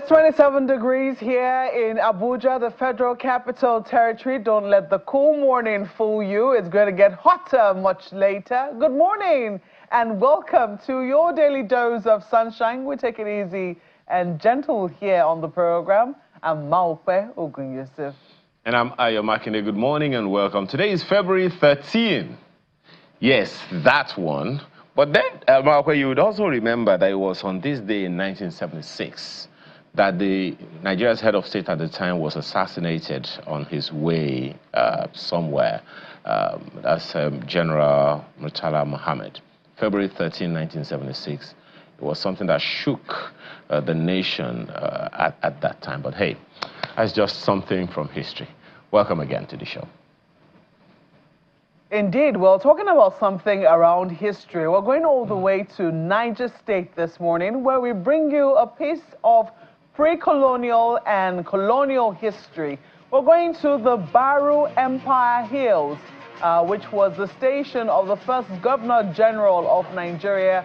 It's 27 degrees here in Abuja, the Federal Capital Territory. Don't let the cool morning fool you. It's going to get hotter much later. Good morning and welcome to your daily dose of sunshine. We take it easy and gentle here on the program. I'm Maupe Ogun Yusuf. And I'm Ayo Makinde. Good morning and welcome. Today is February 13. Yes, that one. But then, Maupe, you would also remember that it was on this day in 1976 that the Nigeria's head of state at the time was assassinated on his way somewhere. That's General Murtala Muhammad. February 13, 1976. It was something that shook the nation at that time. But hey, that's just something from history. Welcome again to the show. Indeed. Well, talking about something around history, we're going all the way to Niger State this morning, where we bring you a piece of pre-colonial and colonial history. We're going to the Baro Empire Hills, which was the station of the first Governor General of Nigeria,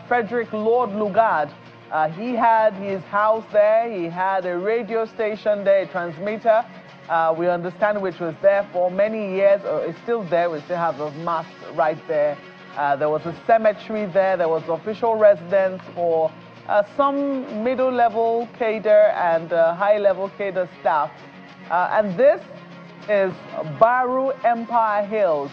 Frederick Lord Lugard. He had his house there, he had a radio station there, a transmitter, we understand, which was there for many years, or it's still there. We still have the mast right there. There was a cemetery there, there was official residence for some middle-level cadre and high-level cadre staff. And this is Baro Empire Hills,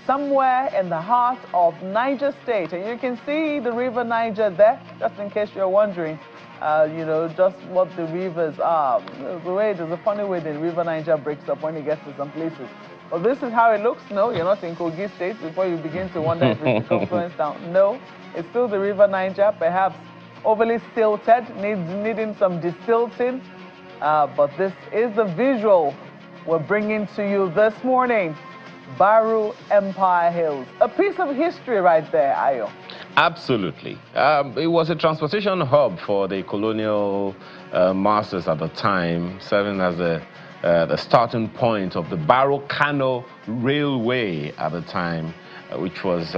somewhere in the heart of Niger State. And you can see the river Niger there, just in case you're wondering, you know, just what the rivers are. There's a funny way the river Niger breaks up when it gets to some places. Well, this is how it looks. No, you're not in Kogi State before you begin to wonder if it's the confluence down. No, it's still the river Niger, perhaps overly silted, needing some destilting. But this is the visual we're bringing to you this morning. Baro Empire Hills. A piece of history right there, Ayo. Absolutely. It was a transportation hub for the colonial masters at the time, serving as the starting point of the Kanu Railway at the time, which was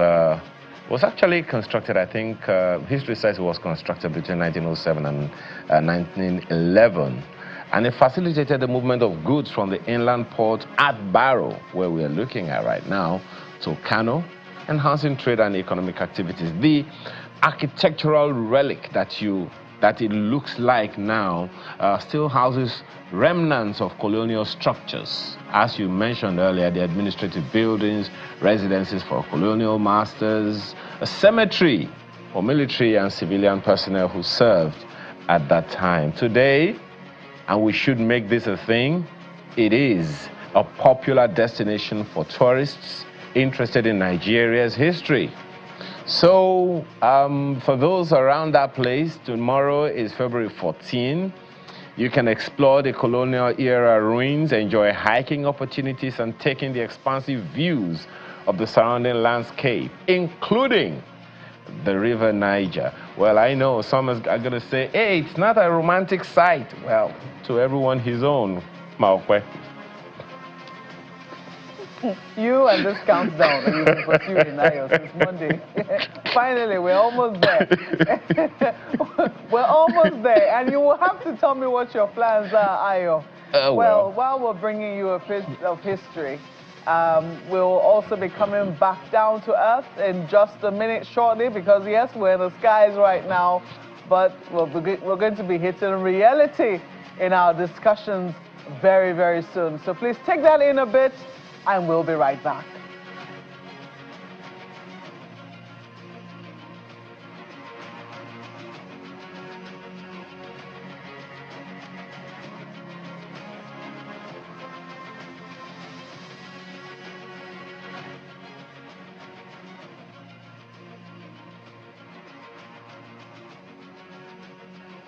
actually constructed, I think, history says it was constructed between 1907 and 1911. And it facilitated the movement of goods from the inland port at Baro, where we are looking at right now, to Kanu, enhancing trade and economic activities. The architectural relic that it looks like now still houses remnants of colonial structures. As you mentioned earlier, the administrative buildings, residences for colonial masters, a cemetery for military and civilian personnel who served at that time. Today, and we should make this a thing, it is a popular destination for tourists interested in Nigeria's history. So for those around that place, tomorrow is February 14. You can explore the colonial era ruins, enjoy hiking opportunities, and take in the expansive views of the surrounding landscape, including the river Niger. Well, I know some are going to say, hey, it's not a romantic sight. Well, to everyone his own, Maupe. You and this countdown that you've been pursuing, Ayo, since Monday. Finally, we're almost there. We're almost there, and you will have to tell me what your plans are, Ayo. Well, while we're bringing you a piece of history, we'll also be coming back down to earth in just a minute shortly, because yes, we're in the skies right now, but we're going to be hitting reality in our discussions very, very soon. So please take that in a bit, and we'll be right back.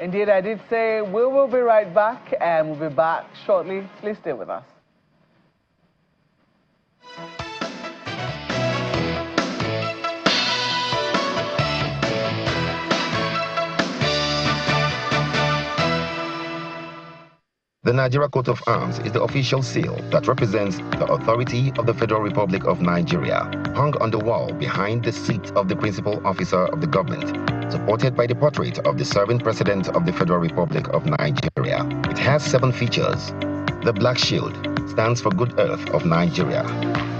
Indeed, I did say we will be right back, and we'll be back shortly. Please stay with us. The Nigeria Coat of Arms is the official seal that represents the authority of the Federal Republic of Nigeria, hung on the wall behind the seat of the principal officer of the government. supported by the portrait of the serving President of the Federal Republic of Nigeria. It has 7 features. The black shield stands for Good Earth of Nigeria.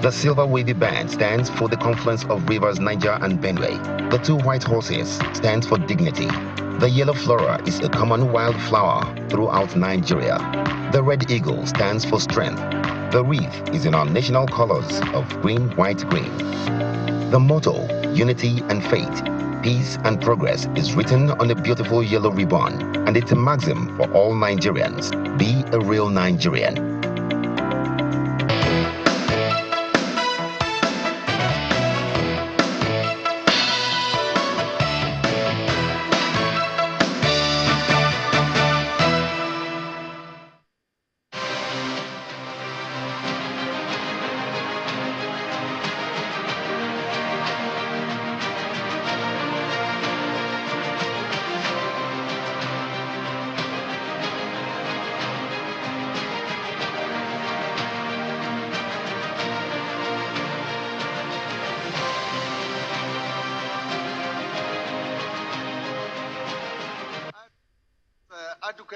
The silver wavy band stands for the confluence of rivers Niger and Benue. The 2 white horses stands for dignity. The yellow flora is a common wildflower throughout Nigeria. The red eagle stands for strength. The wreath is in our national colors of green, white, green. The motto, unity and faith, peace and progress, is written on a beautiful yellow ribbon, and it's a maxim for all Nigerians. Be a real Nigerian.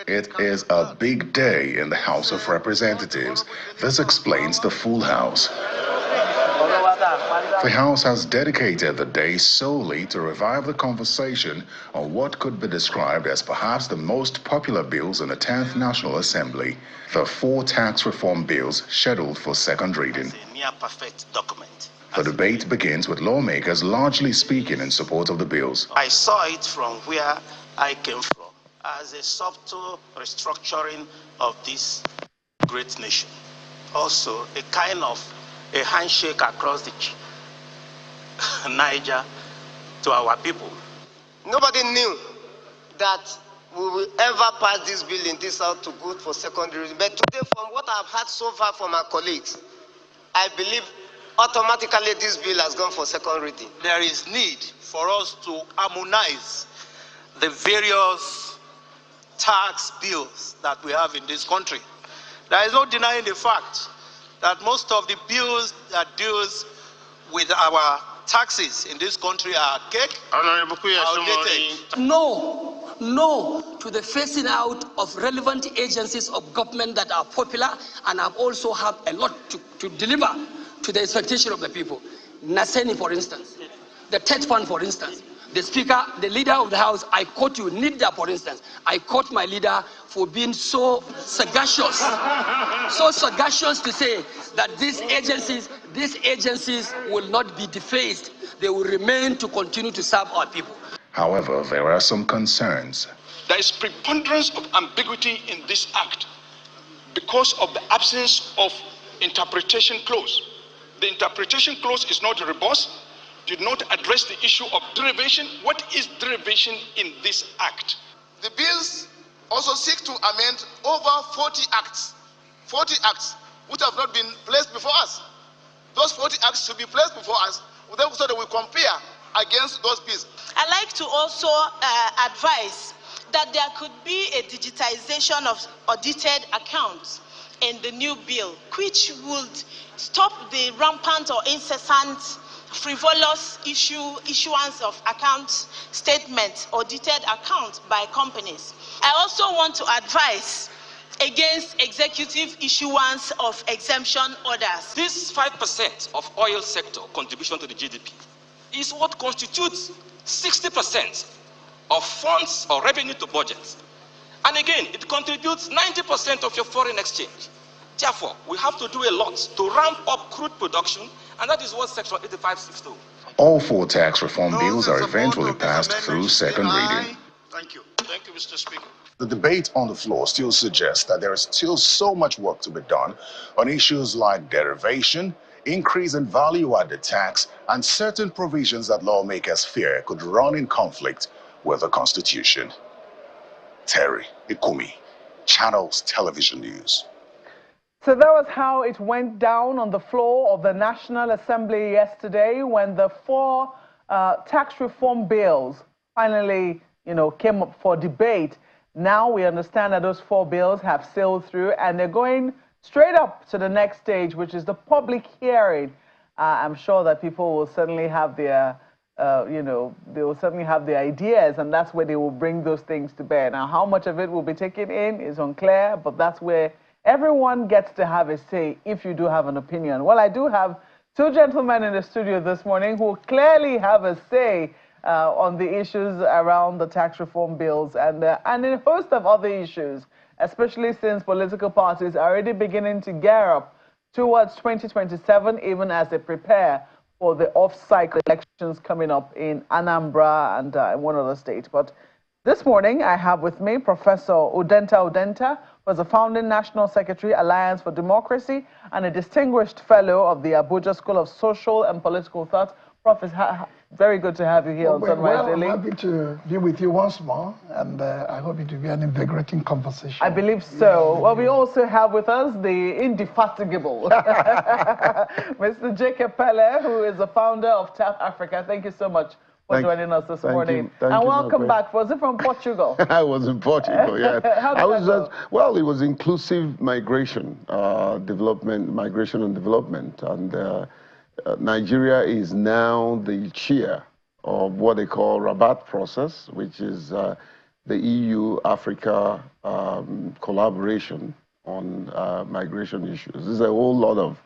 It is a big day in the House of Representatives. This explains the full House. The House has dedicated the day solely to revive the conversation on what could be described as perhaps the most popular bills in the 10th National Assembly, the 4 tax reform bills scheduled for second reading. A near-perfect document. The debate begins with lawmakers largely speaking in support of the bills. I saw it from where I came from as a subtle restructuring of this great nation. Also, a kind of a handshake across the Niger to our people. Nobody knew that we will ever pass this bill in this House to go for second reading. But today, from what I've heard so far from our colleagues, I believe automatically this bill has gone for second reading. There is need for us to harmonize the various tax bills that we have in this country. There is no denying the fact that most of the bills that deals with our taxes in this country are outdated. No to the phasing out of relevant agencies of government that are popular and have also have a lot to deliver to the expectation of the people. Naseni, for instance, the TED Fund, for instance. The Speaker, the Leader of the House, I quote you, Nnamdi, for instance. I quote my leader for being so sagacious to say that these agencies will not be defaced. They will remain to continue to serve our people. However, there are some concerns. There is preponderance of ambiguity in this act because of the absence of interpretation clause. The interpretation clause is not robust, did not address the issue of derivation. What is derivation in this act? The bills also seek to amend over 40 acts which have not been placed before us. Those 40 acts should be placed before us so that we compare against those bills. I'd like to also advise that there could be a digitization of audited accounts in the new bill, which would stop the rampant or incessant frivolous issuance of account statements, audited accounts by companies. I also want to advise against executive issuance of exemption orders. This 5% of oil sector contribution to the GDP is what constitutes 60% of funds or revenue to budgets. And again, it contributes 90% of your foreign exchange. Therefore, we have to do a lot to ramp up crude production, and that is what Section 85 seeks to. All 4 tax reform bills are eventually passed through second reading. Thank you. Thank you, Mr. Speaker. The debate on the floor still suggests that there is still so much work to be done on issues like derivation, increase in value-added tax, and certain provisions that lawmakers fear could run in conflict with the Constitution. Terry Ikumi, Channels Television News. So that was how it went down on the floor of the National Assembly yesterday when the 4 tax reform bills finally, came up for debate. Now we understand that those 4 bills have sailed through and they're going straight up to the next stage, which is the public hearing. I'm sure that people will certainly have their you know, they will certainly have the ideas, and that's where they will bring those things to bear. Now, how much of it will be taken in is unclear, but that's where everyone gets to have a say if you do have an opinion. Well, I do have two gentlemen in the studio this morning who clearly have a say on the issues around the tax reform bills and a host of other issues, especially since political parties are already beginning to gear up towards 2027, even as they prepare for the off-cycle elections coming up in Anambra and in one other state. But this morning, I have with me Professor Udenta, who is a founding National Secretary, Alliance for Democracy, and a distinguished fellow of the Abuja School of Social and Political Thought. Professor, very good to have you here on Sunrise Daily. I'm happy to be with you once more, and I hope it will be an invigorating conversation. I believe so. Well, we also have with us the indefatigable Mr. Jacob Pele, who is the founder of TAP Africa. Thank you so much for joining us this morning. And welcome back. Was it from Portugal? I was in Portugal, yeah. Well, it was inclusive migration, migration and development. And Nigeria is now the chair of what they call Rabat process, which is the EU-Africa collaboration on migration issues. There's a whole lot of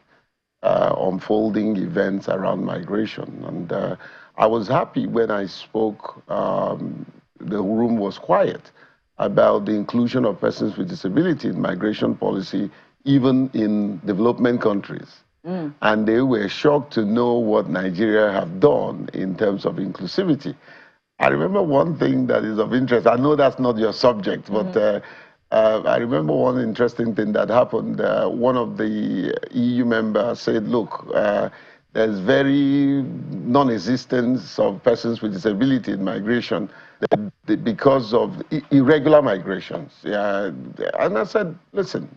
unfolding events around migration. And I was happy when I spoke, the room was quiet about the inclusion of persons with disability in migration policy, even in development countries. And they were shocked to know what Nigeria have done in terms of inclusivity. I remember one thing that is of interest. I know that's not your subject, but I remember one interesting thing that happened. One of the EU members said, look, there's very non-existence of persons with disability in migration because of irregular migrations. Yeah. And I said, listen,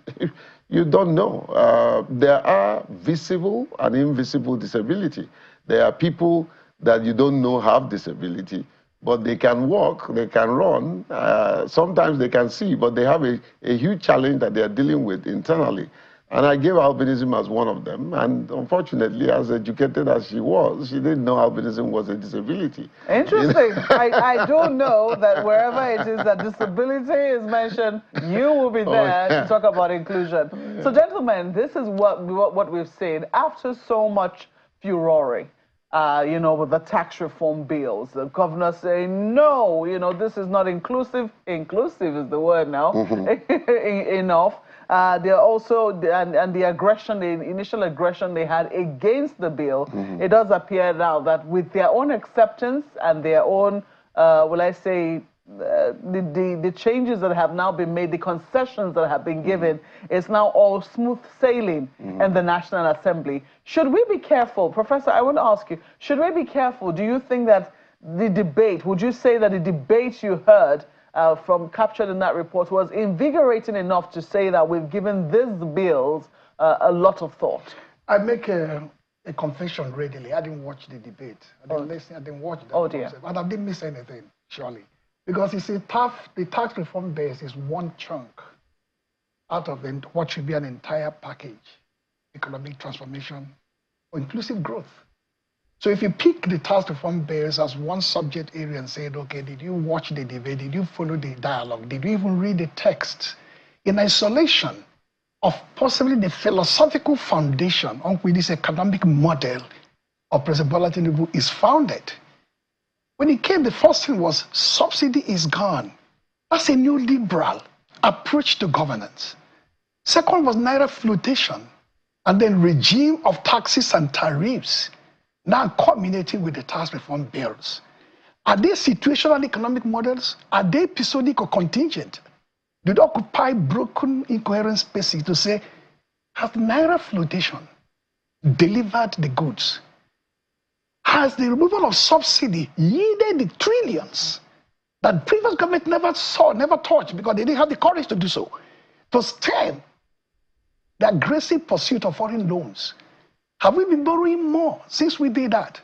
you don't know. There are visible and invisible disability. There are people that you don't know have disability, but they can walk, they can run, sometimes they can see, but they have a huge challenge that they are dealing with internally. And I gave albinism as one of them, and unfortunately, as educated as she was, she didn't know albinism was a disability. Interesting. I do know that wherever it is that disability is mentioned, you will be there to talk about inclusion. So, gentlemen, this is what we've seen. After so much furore, you know, with the tax reform bills, the governor saying, no, you know, this is not inclusive. Inclusive is the word now. Enough. They're also, and the aggression, the initial aggression they had against the bill, it does appear now that with their own acceptance and their own, will I say, the changes that have now been made, the concessions that have been given, it's now all smooth sailing in the National Assembly. Should we be careful? Professor, I want to ask you, should we be careful? Do you think that the debate, would you say that the debate you heard from captured in that report was invigorating enough to say that we've given these bills a lot of thought? I make a confession readily. I didn't watch the debate. I didn't listen. I didn't watch that. Oh dear. But I didn't miss anything, surely. Because you see, the tax reform base is one chunk out of what should be an entire package, economic transformation or inclusive growth. So if you pick the tax reform bills as one subject area and say, okay, did you watch the debate? Did you follow the dialogue? Did you even read the text? In isolation of possibly the philosophical foundation on which this economic model of President Bola Tinubu is founded. When it came, the first thing was subsidy is gone. That's a new liberal approach to governance. Second was naira flotation, and then regime of taxes and tariffs, now culminating with the tax reform bills. Are they situational economic models? Are they episodic or contingent? Do they occupy broken, incoherent spaces to say, has naira flotation delivered the goods? Has the removal of subsidy yielded the trillions that previous government never saw, never touched, because they didn't have the courage to do so, to stem the aggressive pursuit of foreign loans? Have we been borrowing more since we did that?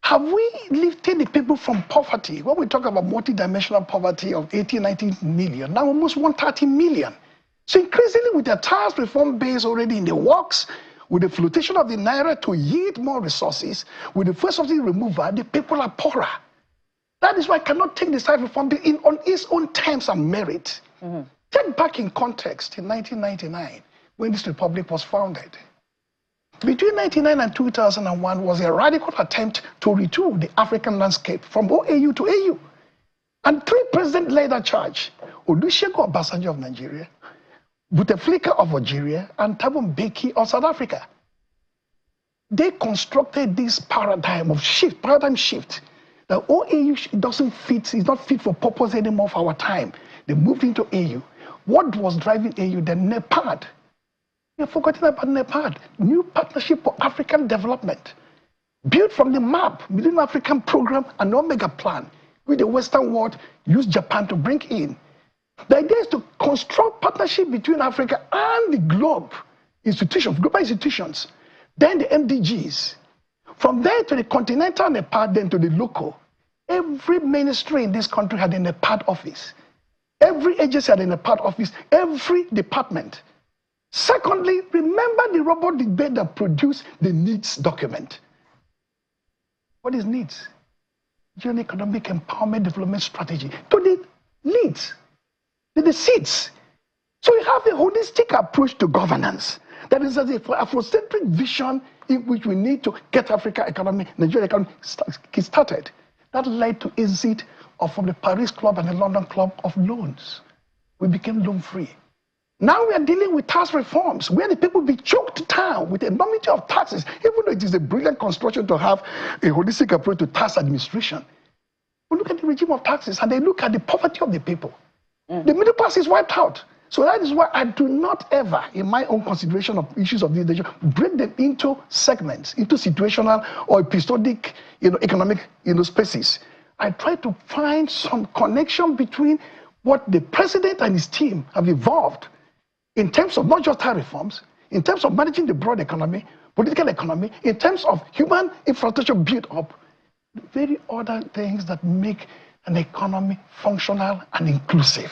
Have we lifted the people from poverty? When we talk about multidimensional poverty of 80, 90 million, now almost 130 million. So increasingly with the tax reform base already in the works, with the flotation of the naira to yield more resources, with the first subsidy removal, the people are poorer. That is why I cannot take this type of reform bill on its own terms and merit. Take back in context in 1999, when this republic was founded. Between 1999 and 2001 was a radical attempt to retool the African landscape from OAU to AU. And 3 presidents led that charge: Olusegun Obasanjo of Nigeria, Bouteflika of Algeria, and Thabo Mbeki of South Africa. They constructed this paradigm shift, that OAU doesn't fit, is not fit for purpose anymore for our time. They moved into AU. What was driving AU? The NEPAD. You've forgotten about NEPAD, New Partnership for African Development, built from the MAP, Middle African Program, and Omega Plan, which the Western world used Japan to bring in. The idea is to construct partnership between Africa and the globe institutions, global institutions, then the MDGs. From there to the continental NEPAD, then to the local. Every ministry in this country had a NEPAD office. Every agency had a NEPAD office, every department. Secondly, remember the robot debate that produced the NEEDS document. What is NEEDS? Nigerian Economic Empowerment Development Strategy. To the needs, the seeds. So you have a holistic approach to governance. That is an Afrocentric vision in which we need to get Africa economy, Nigeria economy started. That led to exit from the Paris Club and the London Club of loans. We became loan free. Now we are dealing with tax reforms where the people be choked down with an enormity of taxes, even though it is a brilliant construction to have a holistic approach to tax administration. We look at the regime of taxes and they look at the poverty of the people. The middle class is wiped out. So that is why I do not ever, in my own consideration of issues of this nature, break them into segments, into situational or episodic, economic, spaces. I try to find some connection between what the president and his team have evolved in terms of not just tax reforms, in terms of managing the broad economy, political economy, in terms of human infrastructure built up, very other things that make an economy functional and inclusive.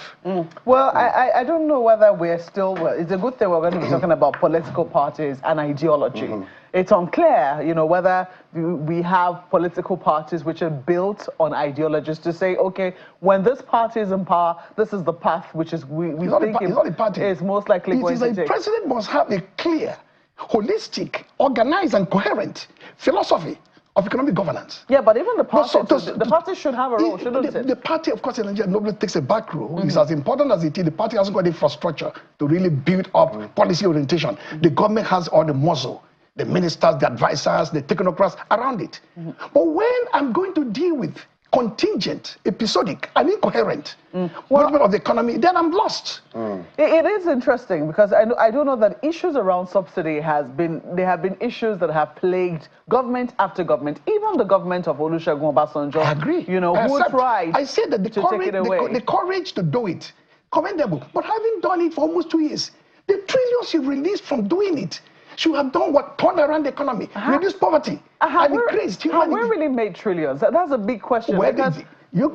Well, I don't know whether we're still, it's a good thing we're going to be talking about political parties and ideology. It's unclear, whether we have political parties which are built on ideologies to say, okay, when this party is in power, this is the path which is we think is most likely going to take. The president must have a clear, holistic, organized, and coherent philosophy of economic governance. Yeah, but even the party, the party should have a role, shouldn't it? The party, of course, in Nigeria, nobody takes a back role. It's as important as it is. The party hasn't got the infrastructure to really build up policy orientation. The government has all the muscle, the ministers, the advisors, the technocrats around it. But when I'm going to deal with contingent, episodic, and incoherent management of the economy, then I'm lost. It is interesting because I do know that issues around subsidy have been issues that have plagued government after government, even the government of Olusegun Obasanjo. I agree. Who tried I said that the courage to do it, commendable. But having done it for almost 2 years, the trillions you released from doing it should have done what? Turn around the economy, reduce poverty, and increase humanity. Have we really made trillions? That's a big question. Well, you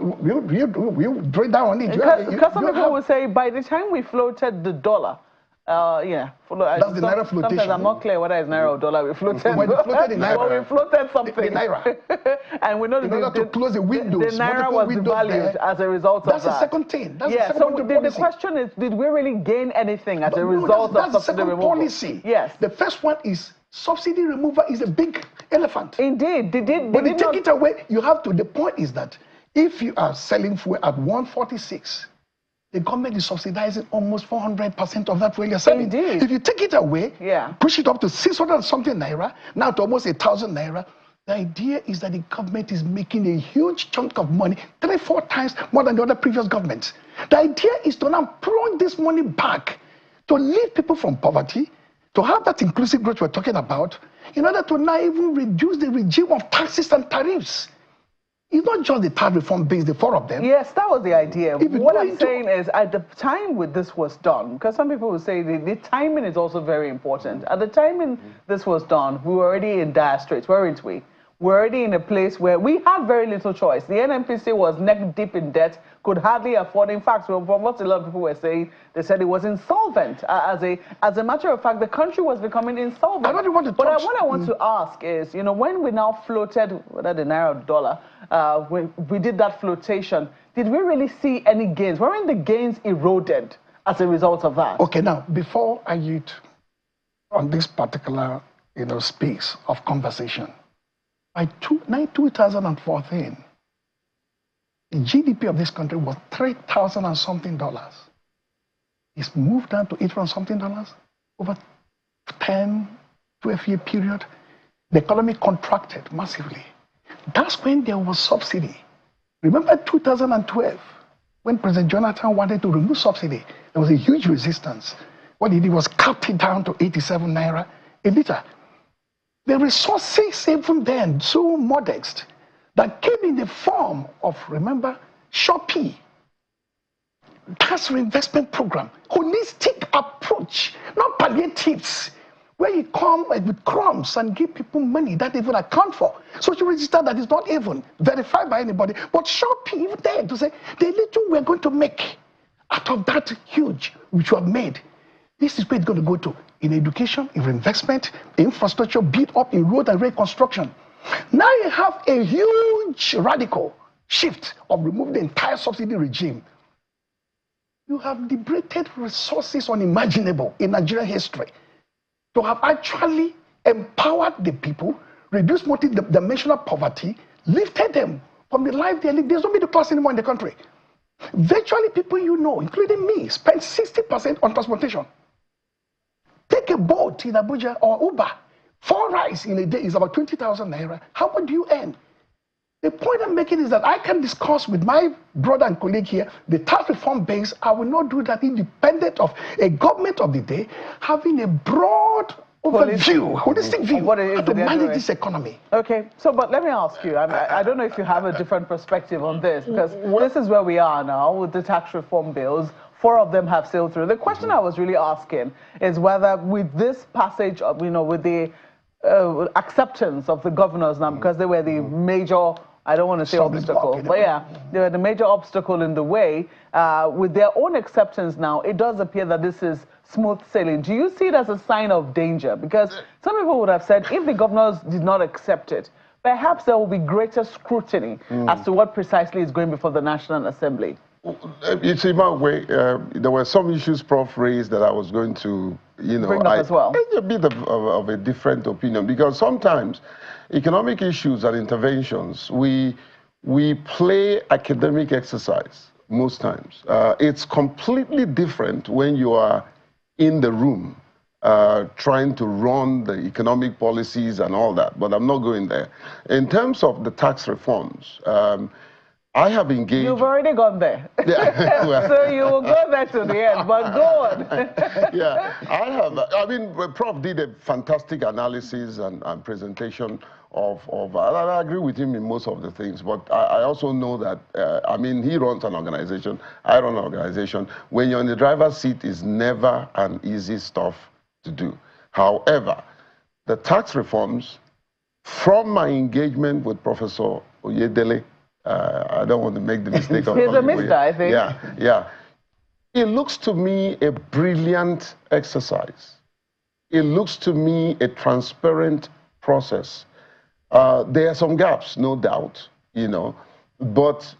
drill down on it. Because some people will say by the time we floated the dollar, that's the naira flotation. Sometimes I'm not clear whether it's naira or dollar. We floated. When floated the naira, well, we floated something. The naira. And we know in order to close the windows, the naira was devalued as a result of that. That's the second thing. That's the second the question is, did we really gain anything as a result of subsidy removal? Policy. Yes. The first one is subsidy removal is a big elephant. Indeed. When you take it away, you have to. The point is that if you are selling fuel at 146. The government is subsidizing almost 400% of that fuel you're selling. Indeed. If you take it away, push it up to 600 and something naira, now to almost 1,000 naira, the idea is that the government is making a huge chunk of money, 3-4 times more than the other previous governments. The idea is to now plunge this money back to lift people from poverty, to have that inclusive growth we're talking about, in order to now even reduce the regime of taxes and tariffs. It's not just the tax reform based, the 4 of them. Yes, that was the idea. What I'm saying is, at the time when this was done, because some people will say the timing is also very important. At the time when this was done, we were already in dire straits, weren't we? we're already in a place where we had very little choice. The NNPC was neck deep in debt, could hardly afford. In fact, from what a lot of people were saying, they said it was insolvent. As a matter of fact, the country was becoming insolvent. What I want to ask is, you know, when we now floated, whether the naira or dollar, when we did that flotation, did we really see any gains? Weren't the gains eroded as a result of that? Okay, now, before I yield on this particular, you know, space of conversation, by 2014, the GDP of this country was $3,000 and something. It's moved down to $800 and something over 10, 12-year period. The economy contracted massively. That's when there was subsidy. Remember 2012, when President Jonathan wanted to remove subsidy, there was a huge resistance. What he did was cut it down to 87 naira a liter. The resources even then, so modest, that came in the form of, remember, Shopee, tax reinvestment program, holistic approach, not palliatives, where you come with crumbs and give people money that they even account for. Social register that is not even verified by anybody, but Shopee even there to say, the little we're going to make out of that huge, which we have made, this is where it's going to go to, in education, in investment, infrastructure, build up in road and rail construction. Now you have a huge radical shift of removing the entire subsidy regime. You have liberated resources unimaginable in Nigerian history to have actually empowered the people, reduced multi-dimensional poverty, lifted them from the life they live. There's no middle class anymore in the country. Virtually people you know, including me, spend 60% on transportation. Take a boat in Abuja or Uber. 4 rides in a day is about 20,000 naira. How much do you earn? The point I'm making is that I can discuss with my brother and colleague here the tax reform base. I will not do that independent of a government of the day having a broad overview, holistic view how to manage this economy. Okay, so but let me ask you, I don't know if you have a different perspective on this, because this is where we are now with the tax reform bills. 4 of them have sailed through. The question I was really asking is whether with this passage of, you know, with the acceptance of the governors now, because they were the major, I don't want to say obstacle, but yeah, they were the major obstacle in the way. With their own acceptance now, it does appear that this is smooth sailing. Do you see it as a sign of danger? Because some people would have said if the governors did not accept it, perhaps there will be greater scrutiny as to what precisely is going before the National Assembly. It's in my way. There were some issues Prof raised that I was going to, you know, bring up as well. A bit of a different opinion, because sometimes economic issues and interventions, we play academic exercise most times. It's completely different when you are in the room trying to run the economic policies and all that, but I'm not going there. In terms of the tax reforms, I have engaged... You've already gone there. Yeah, well, so you will go there to the end, but go on. Yeah, I have. I mean, Prof did a fantastic analysis and presentation of and I agree with him in most of the things, but I also know that, I mean, he runs an organization, I run an organization. When you're in the driver's seat, it's never an easy stuff to do. However, the tax reforms, from my engagement with Professor Oyedele, I don't want to make the mistake of... He's a mister, I think. Yeah, yeah. It looks to me a brilliant exercise. It looks to me a transparent process. There are some gaps, no doubt, you know, but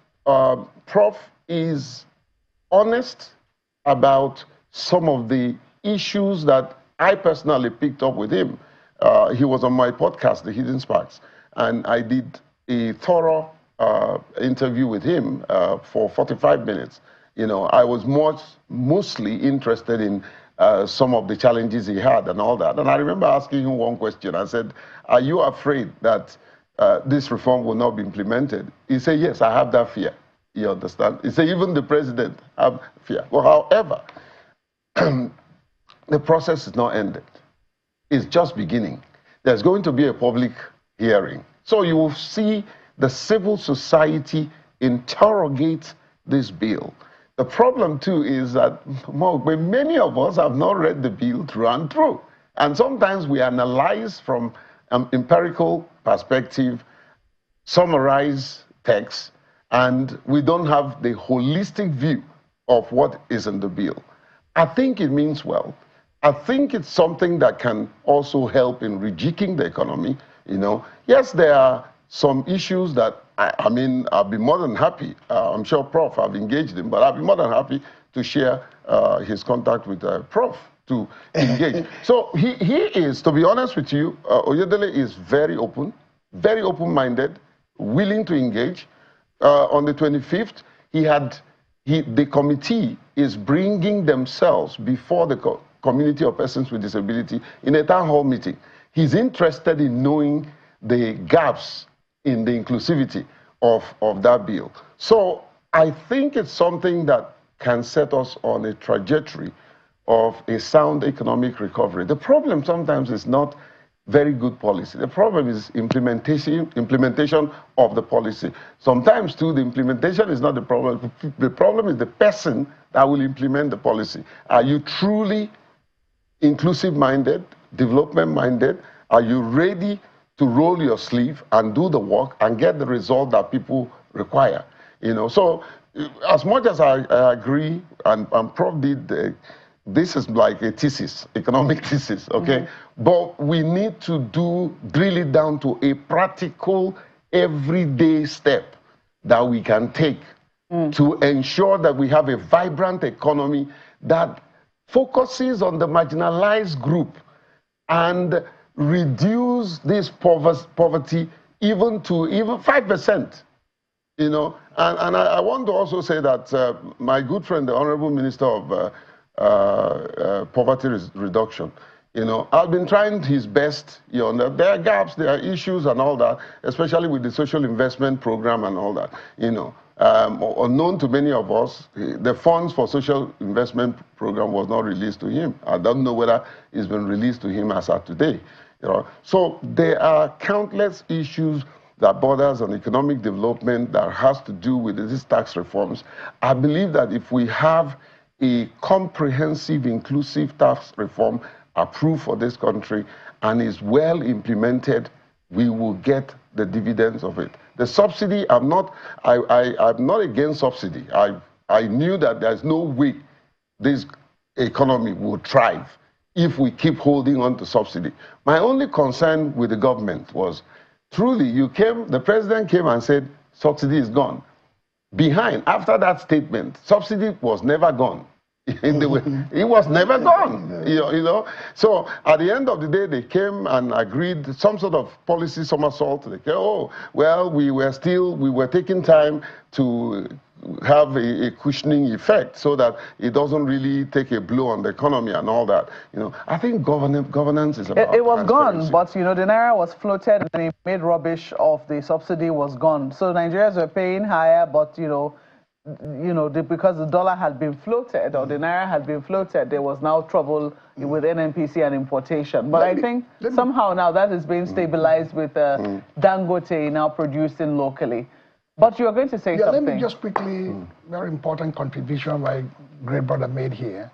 Prof is honest about some of the issues that I personally picked up with him. He was on my podcast, The Hidden Sparks, and I did a thorough interview with him for 45 minutes. You know, I was mostly interested in some of the challenges he had and all that. And I remember asking him one question. I said, are you afraid that this reform will not be implemented? He said, yes, I have that fear. You understand? He said, even the president have fear. Well, however, the process is not ended. It's just beginning. There's going to be a public hearing. So you will see the civil society interrogate this bill. The problem, too, is that many of us have not read the bill through and through. And sometimes we analyze from empirical perspective, summarize text, and we don't have the holistic view of what is in the bill. I think it means well. I think it's something that can also help in rejigging the economy. You know, yes, there are some issues that I mean, I'll be more than happy. I'm sure Prof, I've engaged him, but I'll be more than happy to share his contact with Prof to engage. So he is, to be honest with you, Oyedele is very open-minded, willing to engage. On the 25th, the committee is bringing themselves before the community of persons with disability in a town hall meeting. He's interested in knowing the gaps in the inclusivity of that bill. So I think it's something that can set us on a trajectory of a sound economic recovery. The problem sometimes is not very good policy. The problem is implementation of the policy. Sometimes too, the implementation is not the problem. The problem is the person that will implement the policy. Are you truly inclusive-minded, development-minded? Are you ready to roll your sleeve and do the work and get the result that people require? You know, so as much as I agree, and Prof did, this is like a thesis, economic thesis, okay? But we need to drill it down to a practical, everyday step that we can take to ensure that we have a vibrant economy that focuses on the marginalized group and reduce this poverty even to 5%, you know. And I want to also say that my good friend, the Honorable Minister of Poverty Reduction, you know, I've been trying his best. You know, there are gaps, there are issues and all that, especially with the social investment program and all that, you know. Unknown to many of us, the funds for social investment program was not released to him. I don't know whether it's been released to him as of today. You know? So there are countless issues that borders on economic development that has to do with these tax reforms. I believe that if we have a comprehensive, inclusive tax reform approved for this country and is well implemented, we will get the dividends of it. The subsidy, I'm not against subsidy. I knew that there's no way this economy will thrive if we keep holding on to subsidy. My only concern with the government was, truly, the president came and said, subsidy is gone. After that statement, subsidy was never gone. It was never gone, you know. So at the end of the day, they came and agreed some sort of policy somersault. They came, oh, well, we were taking time to have a cushioning effect so that it doesn't really take a blow on the economy and all that. You know, I think governance is about It was gone, but you know, the naira was floated and it made rubbish of the subsidy was gone. So Nigerians were paying higher, but you know, because the dollar had been floated or the naira had been floated, there was now trouble with NNPC and importation. But I think somehow now that is being stabilized with Dangote now producing locally. But you're going to say something. Let me just quickly, very important contribution my great brother made here.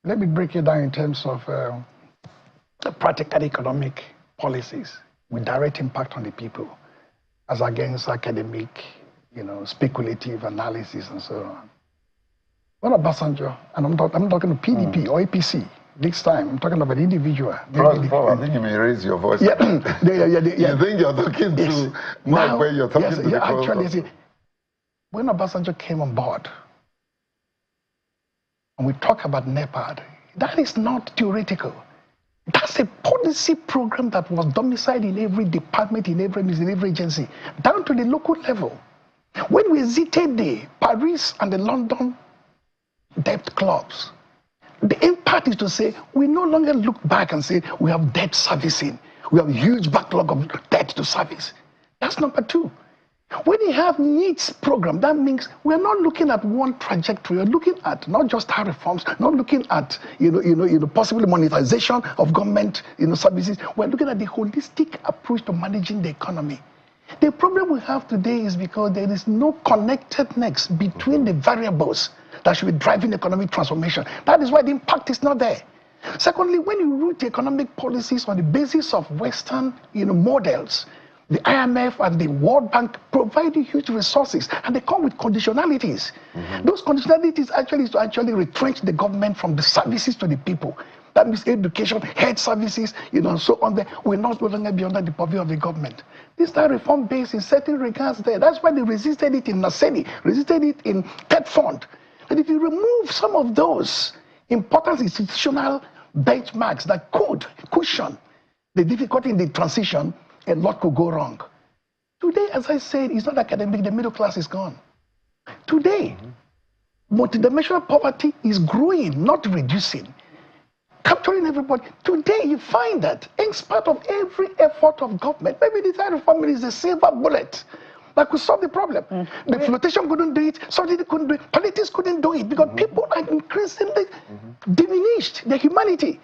Let me break it down in terms of the practical economic policies with direct impact on the people as against academic, you know, speculative analysis and so on. When Obasanjo, and I'm talking to PDP or APC, this time I'm talking about an individual. I think you may raise your voice. Yeah. You think you're talking to Mike where you're talking to the actually, see, when Obasanjo came on board, and we talk about NEPAD, that is not theoretical. That's a policy program that was domiciled in every department, in every agency, down to the local level. When we visited the Paris and the London debt clubs, the impact is to say we no longer look back and say we have debt servicing. We have a huge backlog of debt to service. That's number two. When you have needs program, that means we're not looking at one trajectory. We're looking at not just tax reforms, not looking at possibly monetization of government services. We're looking at the holistic approach to managing the economy. The problem we have today is because there is no connectedness between the variables that should be driving economic transformation. That is why the impact is not there. Secondly, when you root economic policies on the basis of Western models, the IMF and the World Bank provide you huge resources, and they come with conditionalities. Those conditionalities actually is to actually retrench the government from the services to the people. That means education, health services, and so on. Will not no longer be under the purview of the government. This is reform based in certain regards there. That's why they resisted it in Naseni, resisted it in Ted Fund. And if you remove some of those important institutional benchmarks that could cushion the difficulty in the transition, a lot could go wrong. Today, as I said, it's not academic, the middle class is gone. Today, multidimensional poverty is growing, not reducing. Capturing everybody. Today, you find that in spite of every effort of government, maybe the tide of family is a silver bullet that could solve the problem. The flotation couldn't do it, society couldn't do it, politics couldn't do it, because people are increasingly diminished, their humanity.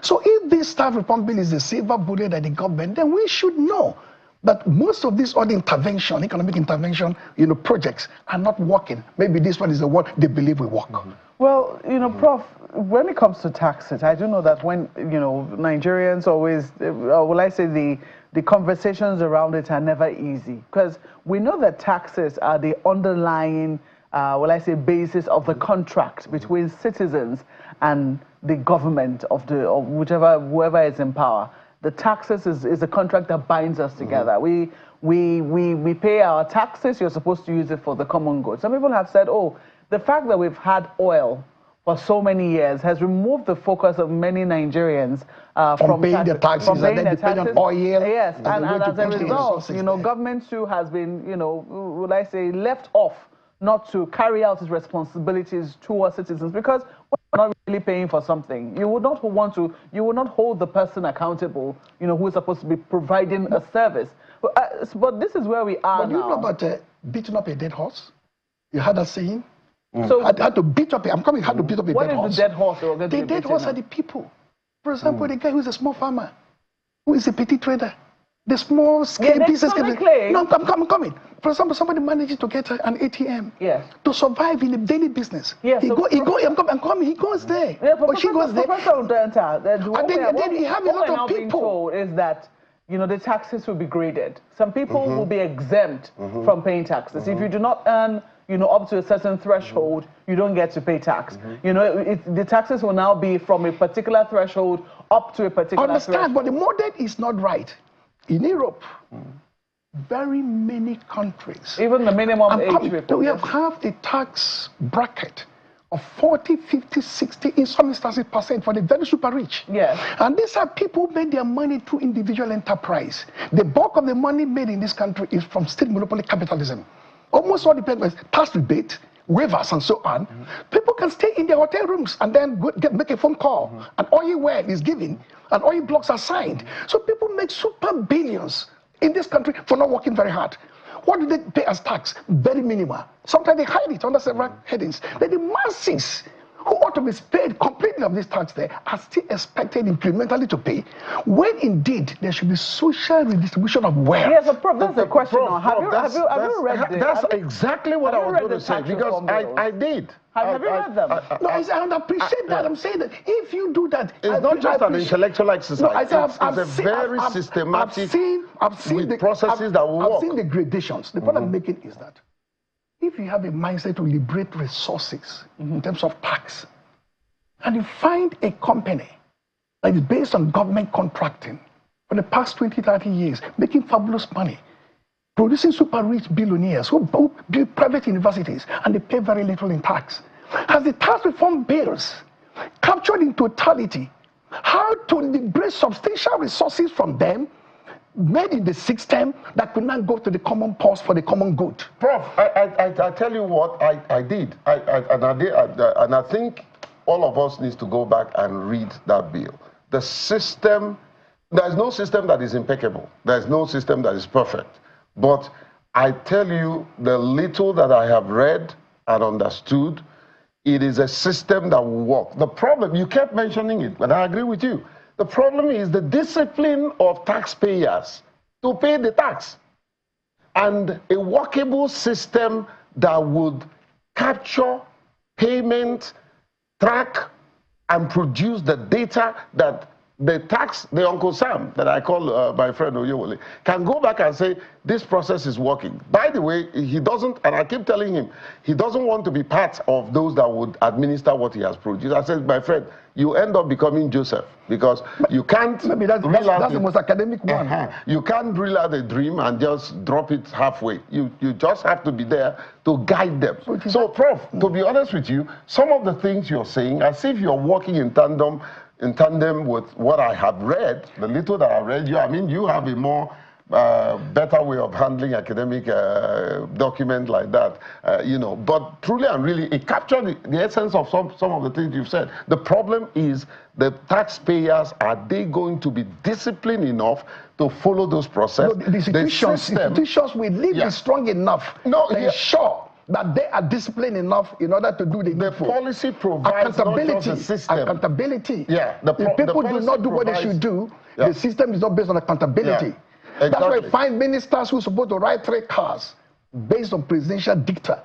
So if this staff reform bill is the silver bullet at the government, then we should know that most of these other intervention, economic intervention, projects are not working. Maybe this one is the one they believe will work. Well, Prof, when it comes to taxes, I do know that when, Nigerians always, will I say the conversations around it are never easy, because we know that taxes are the underlying, will I say, basis of the contract between citizens and the government of whoever is in power. The taxes is a contract that binds us together. We pay our taxes. You're supposed to use it for the common good. Some people have said, oh, the fact that we've had oil for so many years has removed the focus of many Nigerians from paying the taxes, from paying the taxes on oil. Yes, and as a result, government too has been, would I say, left off not to carry out its responsibilities towards citizens, because we're not really paying for something. You would not hold the person accountable, who is supposed to be providing a service. But this is where we are now. You know about beating up a dead horse? You heard that saying? So I had to beat up. Had to beat up a dead horse. What is the dead horse? The dead horse are the people. For example, the guy who is a small farmer, who is a petty trader, the small scale business. No, I'm coming. For example, somebody manages to get an ATM to survive in the daily business. Yes, I'm coming. He goes there. Yeah, or she goes there. And then you have a lot of people. Is that the taxes will be graded. Some people will be exempt from paying taxes. If you do not earn up to a certain threshold, you don't get to pay tax. The taxes will now be from a particular threshold up to a particular threshold. But the model is not right. In Europe, very many countries, even the minimum age report, we have a tax bracket of 40, 50, 60, in some instances % for the very super rich. Yes. And these are people who made their money through individual enterprise. The bulk of the money made in this country is from state monopoly capitalism. Almost all depends on tax rebate, waivers, and so on. People can stay in their hotel rooms and then make a phone call. An oil well is given, and oil blocks are signed. So people make super billions in this country for not working very hard. What do they pay as tax? Very minimal. Sometimes they hide it under several headings. Then the masses who ought to be paid completely of this tax there are still expected incrementally to pay, when indeed there should be social redistribution of wealth. Yes, that's the question. Have you read this? That's exactly what I was going to say, because I did. Have you read them? No, I appreciate that. I'm saying that if you do that, it's not just an intellectual exercise. No, it's a very systematic processes that will work. I've seen the gradations. The point I'm making is that if you have a mindset to liberate resources in terms of tax, and you find a company that is based on government contracting for the past 20, 30 years, making fabulous money, producing super rich billionaires who build private universities and they pay very little in tax. Has the tax reform bills captured in totality how to liberate substantial resources from them, made in the system, that could not go to the common purse for the common good? Prof, I tell you what I did. And I think all of us needs to go back and read that bill. The system, there's no system that is impeccable. There's no system that is perfect. But I tell you, the little that I have read and understood, it is a system that will work. The problem, you kept mentioning it, but I agree with you. The problem is the discipline of taxpayers to pay the tax, and a workable system that would capture, payment, track, and produce the data that the Uncle Sam that I call my friend Oyewole can go back and say, this process is working. By the way, he doesn't, and I keep telling him, he doesn't want to be part of those that would administer what he has produced. I said, my friend, you end up becoming Joseph, because you can't... Maybe that's the most academic one. You can't reel out a dream and just drop it halfway. You just have to be there to guide them. So, Prof, to be honest with you, some of the things you're saying, as if you're working in tandem with what I have read, the little that I read, you have a more better way of handling academic document like that, But truly and really, it captured the essence of some of the things you've said. The problem is the taxpayers, are they going to be disciplined enough to follow those processes? No, the institutions we live is strong enough to ensure that they are disciplined enough in order to do the policy provides accountability. Not just the system. Accountability. Yeah, if people do not do what they should do, the system is not based on accountability. Yeah, exactly. That's why I find ministers who are supposed to ride 3 cars based on presidential dicta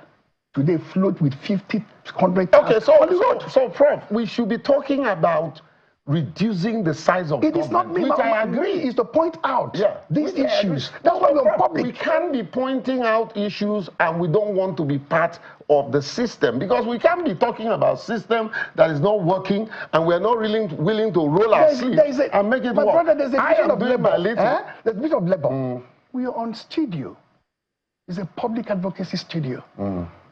today float with 50, 100 cars. Okay, so Prof, we should be talking about reducing the size of government. It is not me, which I agree. Is to point out these issues. That's why we're public. We can't be pointing out issues and we don't want to be part of the system, because we can't be talking about system that is not working and we're not really willing to roll our sleeves and make it work. Brother, there's a division of labor. The division of labor. We are on studio. It's a public advocacy studio.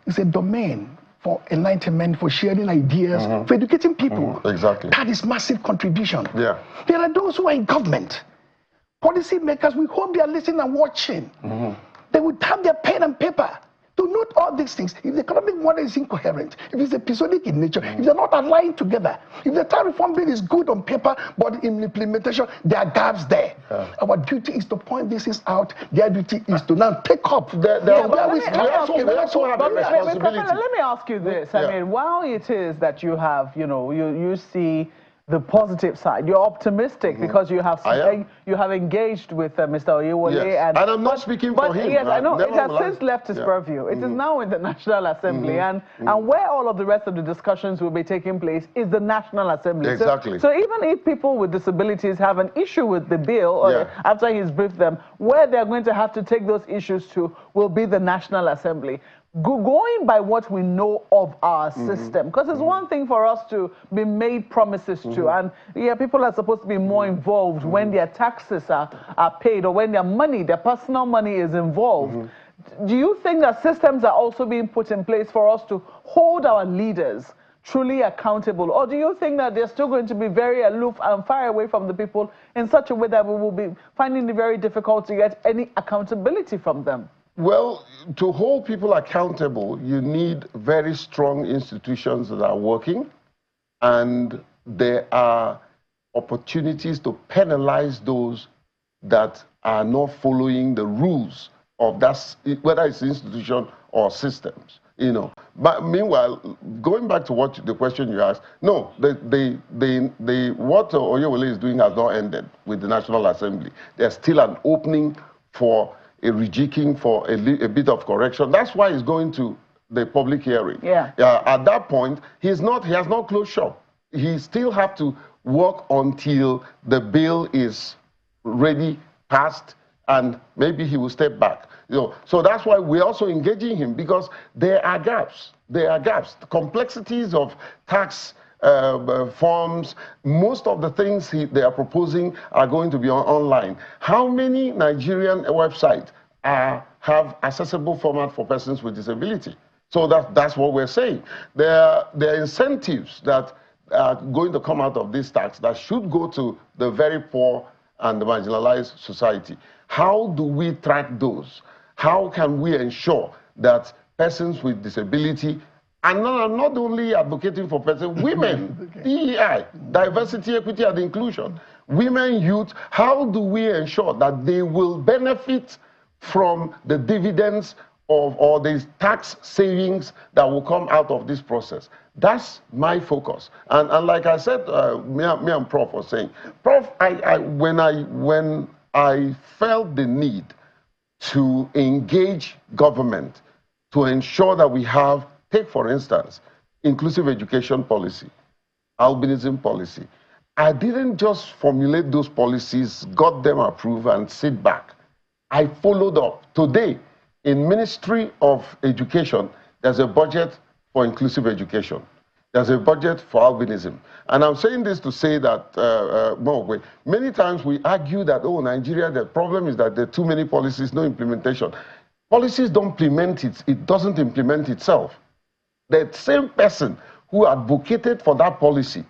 It's a domain for enlightenment, for sharing ideas, for educating people. Exactly. That is massive contribution. Yeah. There are those who are in government. Policy makers, we hope they are listening and watching. They would have their pen and paper to note all these things. If the economic model is incoherent, if it's episodic in nature, if they're not aligned together, if the tax reform bill is good on paper, but in implementation, there are gaps there. Our duty is to point this out. Their duty is to now take up. Let me ask you this. I mean, while it is that you have, you see the positive side, you're optimistic because you have engaged with Mr. Oyewole, and I'm not speaking for him. Yes, I know it has since left his purview. It is now in the National Assembly, and where all of the rest of the discussions will be taking place is the National Assembly. Exactly. So even if people with disabilities have an issue with the bill, or after he's briefed them, where they're going to have to take those issues to will be the National Assembly. Going by what we know of our system, because it's one thing for us to be made promises to, and people are supposed to be more involved when their taxes are paid, or when their personal money is involved. Do you think that systems are also being put in place for us to hold our leaders truly accountable, or do you think that they're still going to be very aloof and far away from the people in such a way that we will be finding it very difficult to get any accountability from them? Well, to hold people accountable, you need very strong institutions that are working, and there are opportunities to penalize those that are not following the rules of that, whether it's institution or systems. But meanwhile, going back to the question you asked, no, what Oyewole is doing has not ended with the National Assembly. There's still an opening for a rejigging, for a bit of correction. That's why he's going to the public hearing. At that point, he has not closed shop. He still have to work until the bill is ready, passed, and maybe he will step back. So that's why we're also engaging him, because there are gaps. There are gaps. The complexities of tax forms, most of the things they are proposing are going to be online. How many Nigerian websites have accessible format for persons with disability? So that's what we're saying. There are incentives that are going to come out of this tax that should go to the very poor and the marginalized society. How do we track those? How can we ensure that persons with disability, and I'm not only advocating for persons, women, DEI, diversity, equity, and inclusion, women, youth, how do we ensure that they will benefit from the dividends or the tax savings that will come out of this process? That's my focus. And like I said, me and Prof was saying, Prof, when I felt the need to engage government to ensure that we have, take for instance, inclusive education policy. albinism policy. I didn't just formulate those policies, got them approved, and sit back. I followed up. Today, in Ministry of Education, there's a budget for inclusive education. There's a budget for albinism. And I'm saying this to say that, many times we argue that, oh, Nigeria, the problem is that there are too many policies, no implementation. Policies don't implement it. It doesn't implement itself. The same person who advocated for that policy,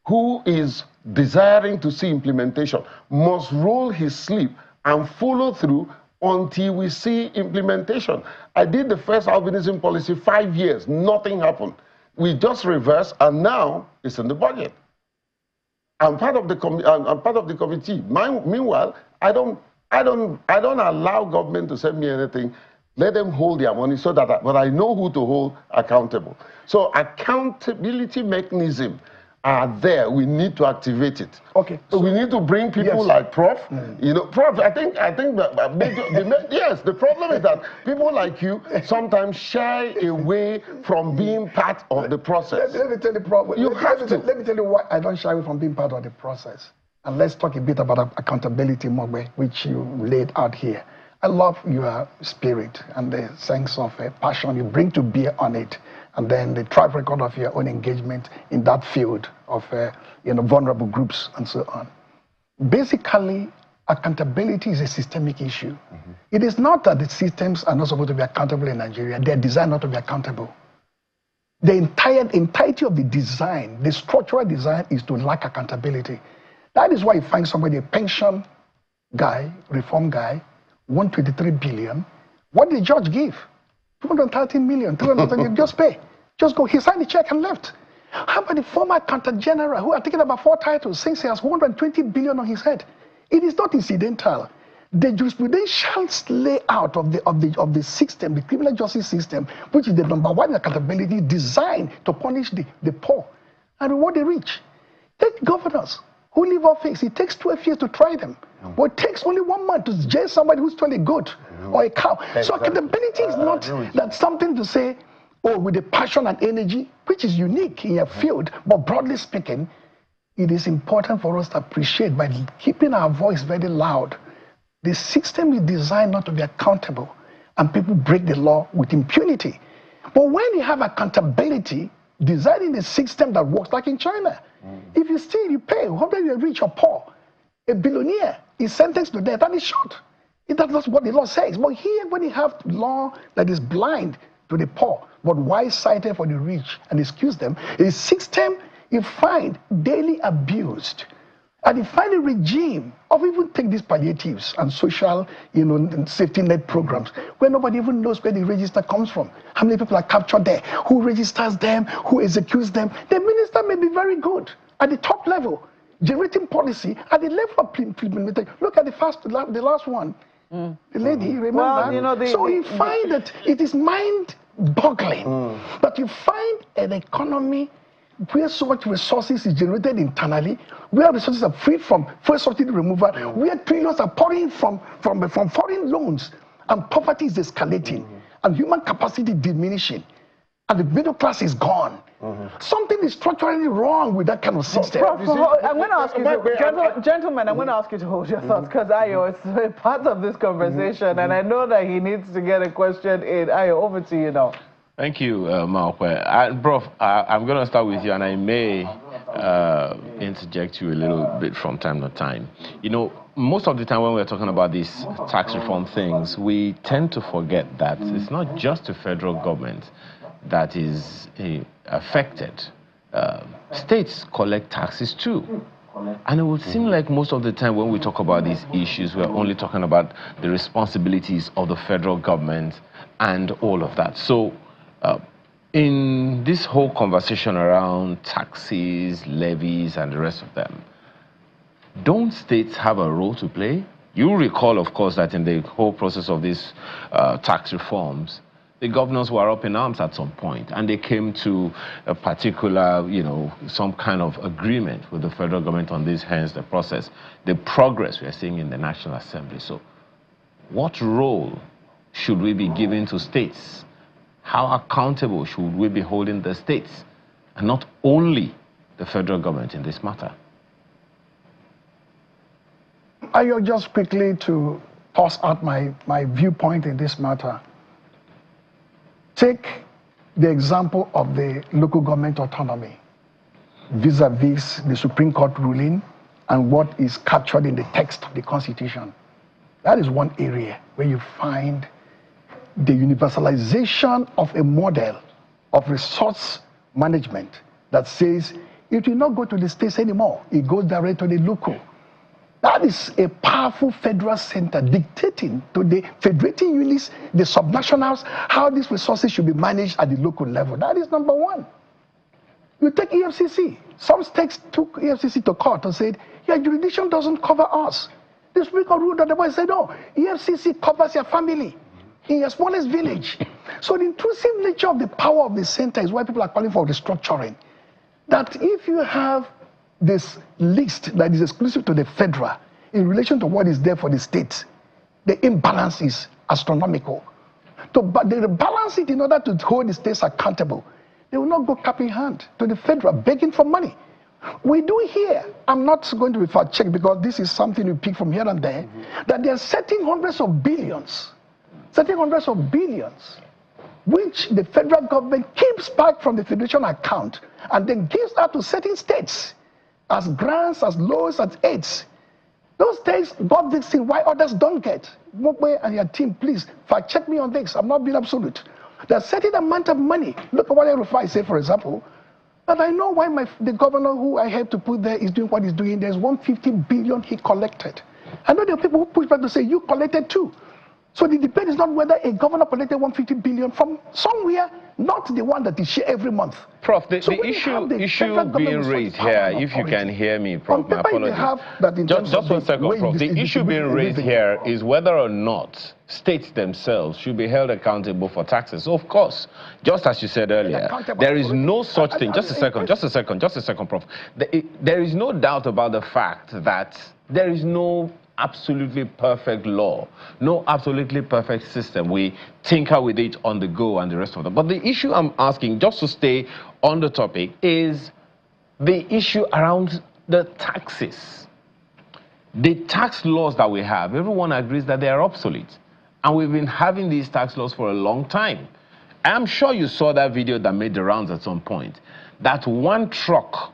who is desiring to see implementation, must roll his sleeve and follow through until we see implementation. I did the first albinism policy 5 years, nothing happened. We just reversed, and now it's in the budget. I'm part of the committee. Meanwhile, I don't allow government to send me anything. Let them hold their money so that but I know who to hold accountable. So accountability mechanism are there. We need to activate it. Okay. So we need to bring people like Prof. You know, Prof. I think yes. The problem is that people like you sometimes shy away from being part of the process. Let me tell you the problem. Let me tell you why I don't shy away from being part of the process. And let's talk a bit about accountability, Mogbe, which you laid out here. I love your spirit and the sense of passion you bring to bear on it, and then the track record of your own engagement in that field of vulnerable groups and so on. Basically, accountability is a systemic issue. It is not that the systems are not supposed to be accountable in Nigeria. They're designed not to be accountable. The entirety of the design, the structural design, is to lack accountability. That is why you find somebody, a pension guy, reform guy, 123 billion. What did the judge give? 213 million, 300 just pay. Just go. He signed the check and left. How about the former accountant general who had taken about 4 titles, since he has 120 billion on his head? It is not incidental. The jurisprudential layout of the system, the criminal justice system, which is the #1 accountability, designed to punish the poor and reward the rich. Take governors who leave office. It takes 12 years to try them. But it takes only 1 month to jail somebody who stole a goat or a cow. So accountability is not that something to say, oh, with the passion and energy, which is unique in your field, but broadly speaking, it is important for us to appreciate by keeping our voice very loud. The system is designed not to be accountable, and people break the law with impunity. But when you have accountability, designing a system that works, like in China, if you steal, you pay, whether you're rich or poor. A billionaire is sentenced to death and is shot. That's what the law says. But here, when you have law that is blind to the poor, but wise-sighted for the rich and excuse them, a system you find daily abused. And you find a regime of even take these palliatives and social, safety net programs where nobody even knows where the register comes from. How many people are captured there? Who registers them? Who executes them? The minister may be very good at the top level, generating policy at the level of implementation. Look at the last one. The lady, remember? Well, so you find that it is mind-boggling that you find an economy where so much resources is generated internally, where resources are freed from fuel subsidy removal, where trillions are pouring from foreign loans, and poverty is escalating, and human capacity diminishing, and the middle class is gone. Something is structurally wrong with that kind of system. Prof, I'm going to ask you, gentlemen, I'm going to ask you to hold your thoughts, because Ayo is part of this conversation, and I know that he needs to get a question in. Ayo, over to you now. Thank you, Maokwe. Prof, I'm going to start with you, and I may interject you a little bit from time to time. Most of the time when we're talking about these tax reform things, we tend to forget that it's not just the federal government that is affected. States collect taxes too. And it would seem like most of the time when we talk about these issues, we're only talking about the responsibilities of the federal government and all of that. So in this whole conversation around taxes, levies, and the rest of them, don't states have a role to play? You recall, of course, that in the whole process of these tax reforms, the governors were up in arms at some point, and they came to a particular, some kind of agreement with the federal government on this, hence the process, the progress we are seeing in the National Assembly. So what role should we be giving to states? How accountable should we be holding the states? And not only the federal government in this matter? I just quickly to toss out my viewpoint in this matter. Take the example of the local government autonomy vis-a-vis the Supreme Court ruling and what is captured in the text of the Constitution. That is one area where you find the universalization of a model of resource management that says it will not go to the states anymore. It goes direct to the local. That is a powerful federal center dictating to the federating units, the subnationals, how these resources should be managed at the local level. That is number one. You take EFCC. Some states took EFCC to court and said, your jurisdiction doesn't cover us. The Supreme Court ruled otherwise, said, no, EFCC covers your family in your smallest village. So the intrusive nature of the power of the center is why people are calling for restructuring. That if you have this list that is exclusive to the federal in relation to what is there for the states, the imbalance is astronomical. But they rebalance it in order to hold the states accountable. They will not go cap in hand to the federal begging for money. We do hear, I'm not going to be fact-checked because this is something we pick from here and there, that they are setting hundreds of billions, which the federal government keeps back from the federation account and then gives out to certain states as grants, as loans, as aids. Those states got this thing, why others don't get. Mokwe and your team, please, fact-check me on this. I'm not being absolute. There's a certain amount of money. Look at what Rufai said, for example. But I know why the governor who I had to put there is doing what he's doing. There's 150 billion he collected. I know there are people who push back to say, you collected too. So the debate is not whether a governor collected 150 billion from somewhere, not the one that is shared every month. Prof, the issue being raised here, if you can hear me, Prof, my apologies. Just 1 second, Prof. The issue being raised here is whether or not states themselves should be held accountable for taxes. So of course, just as you said earlier, there is no such thing. Just a second, Prof. There is no doubt about the fact that there is no absolutely perfect law, no absolutely perfect system. We tinker with it on the go and the rest of them. But the issue I'm asking, just to stay on the topic, is the issue around the taxes. The tax laws that we have, everyone agrees that they are obsolete. And we've been having these tax laws for a long time. I'm sure you saw that video that made the rounds at some point. That one truck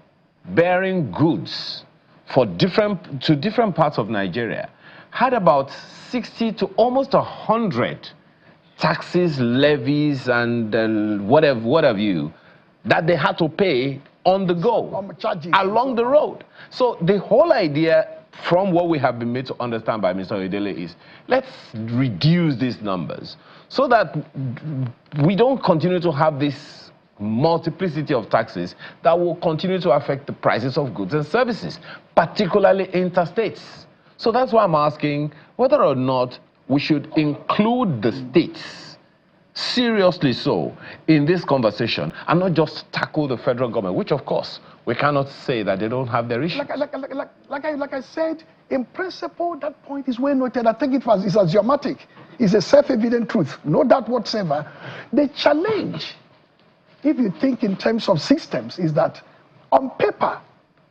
bearing goods to different parts of Nigeria had about 60 to almost 100 taxes, levies, and what have you, that they had to pay on the go, along the road. So the whole idea, from what we have been made to understand by Mr. Oyedele, is let's reduce these numbers so that we don't continue to have this multiplicity of taxes that will continue to affect the prices of goods and services, particularly interstates. So that's why I'm asking whether or not we should include the states, seriously so, in this conversation and not just tackle the federal government, which of course we cannot say that they don't have their issues. Like I said, in principle, that point is well noted. I think it's axiomatic. It's a self-evident truth, no doubt whatsoever. The challenge, if you think in terms of systems, is that on paper,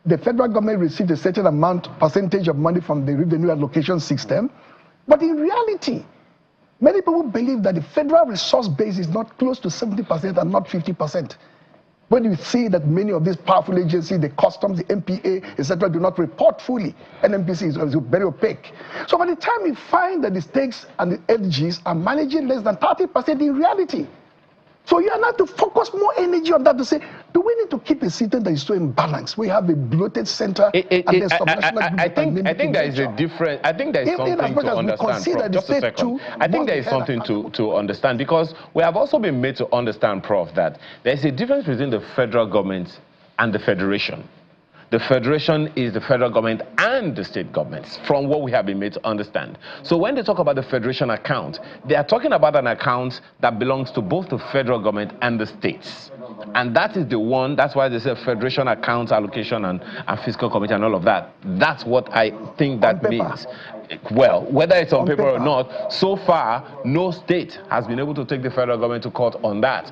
the federal government received a certain percentage of money from the revenue allocation system. But in reality, many people believe that the federal resource base is not close to 70% and not 50%. When you see that many of these powerful agencies, the customs, the MPA, etc., do not report fully, NMPC is very opaque. So by the time you find that the states and the LGs are managing less than 30% in reality, so you are not to focus more energy on that to say, do we need to keep a system that is so imbalanced? We have a bloated center and there's subnational I think there is a difference. I think there is something to understand, Prof. Just a second. I think there is something to understand, because we have also been made to understand, Prof, that there is a difference between the federal government and the federation. The federation is the federal government and the state governments, from what we have been made to understand. So when they talk about the federation account, they are talking about an account that belongs to both the federal government and the states. And that is the one, that's why they say Federation Accounts Allocation and Fiscal Committee and all of that. That's what I think that means. Well, whether it's on paper or not, so far, no state has been able to take the federal government to court on that.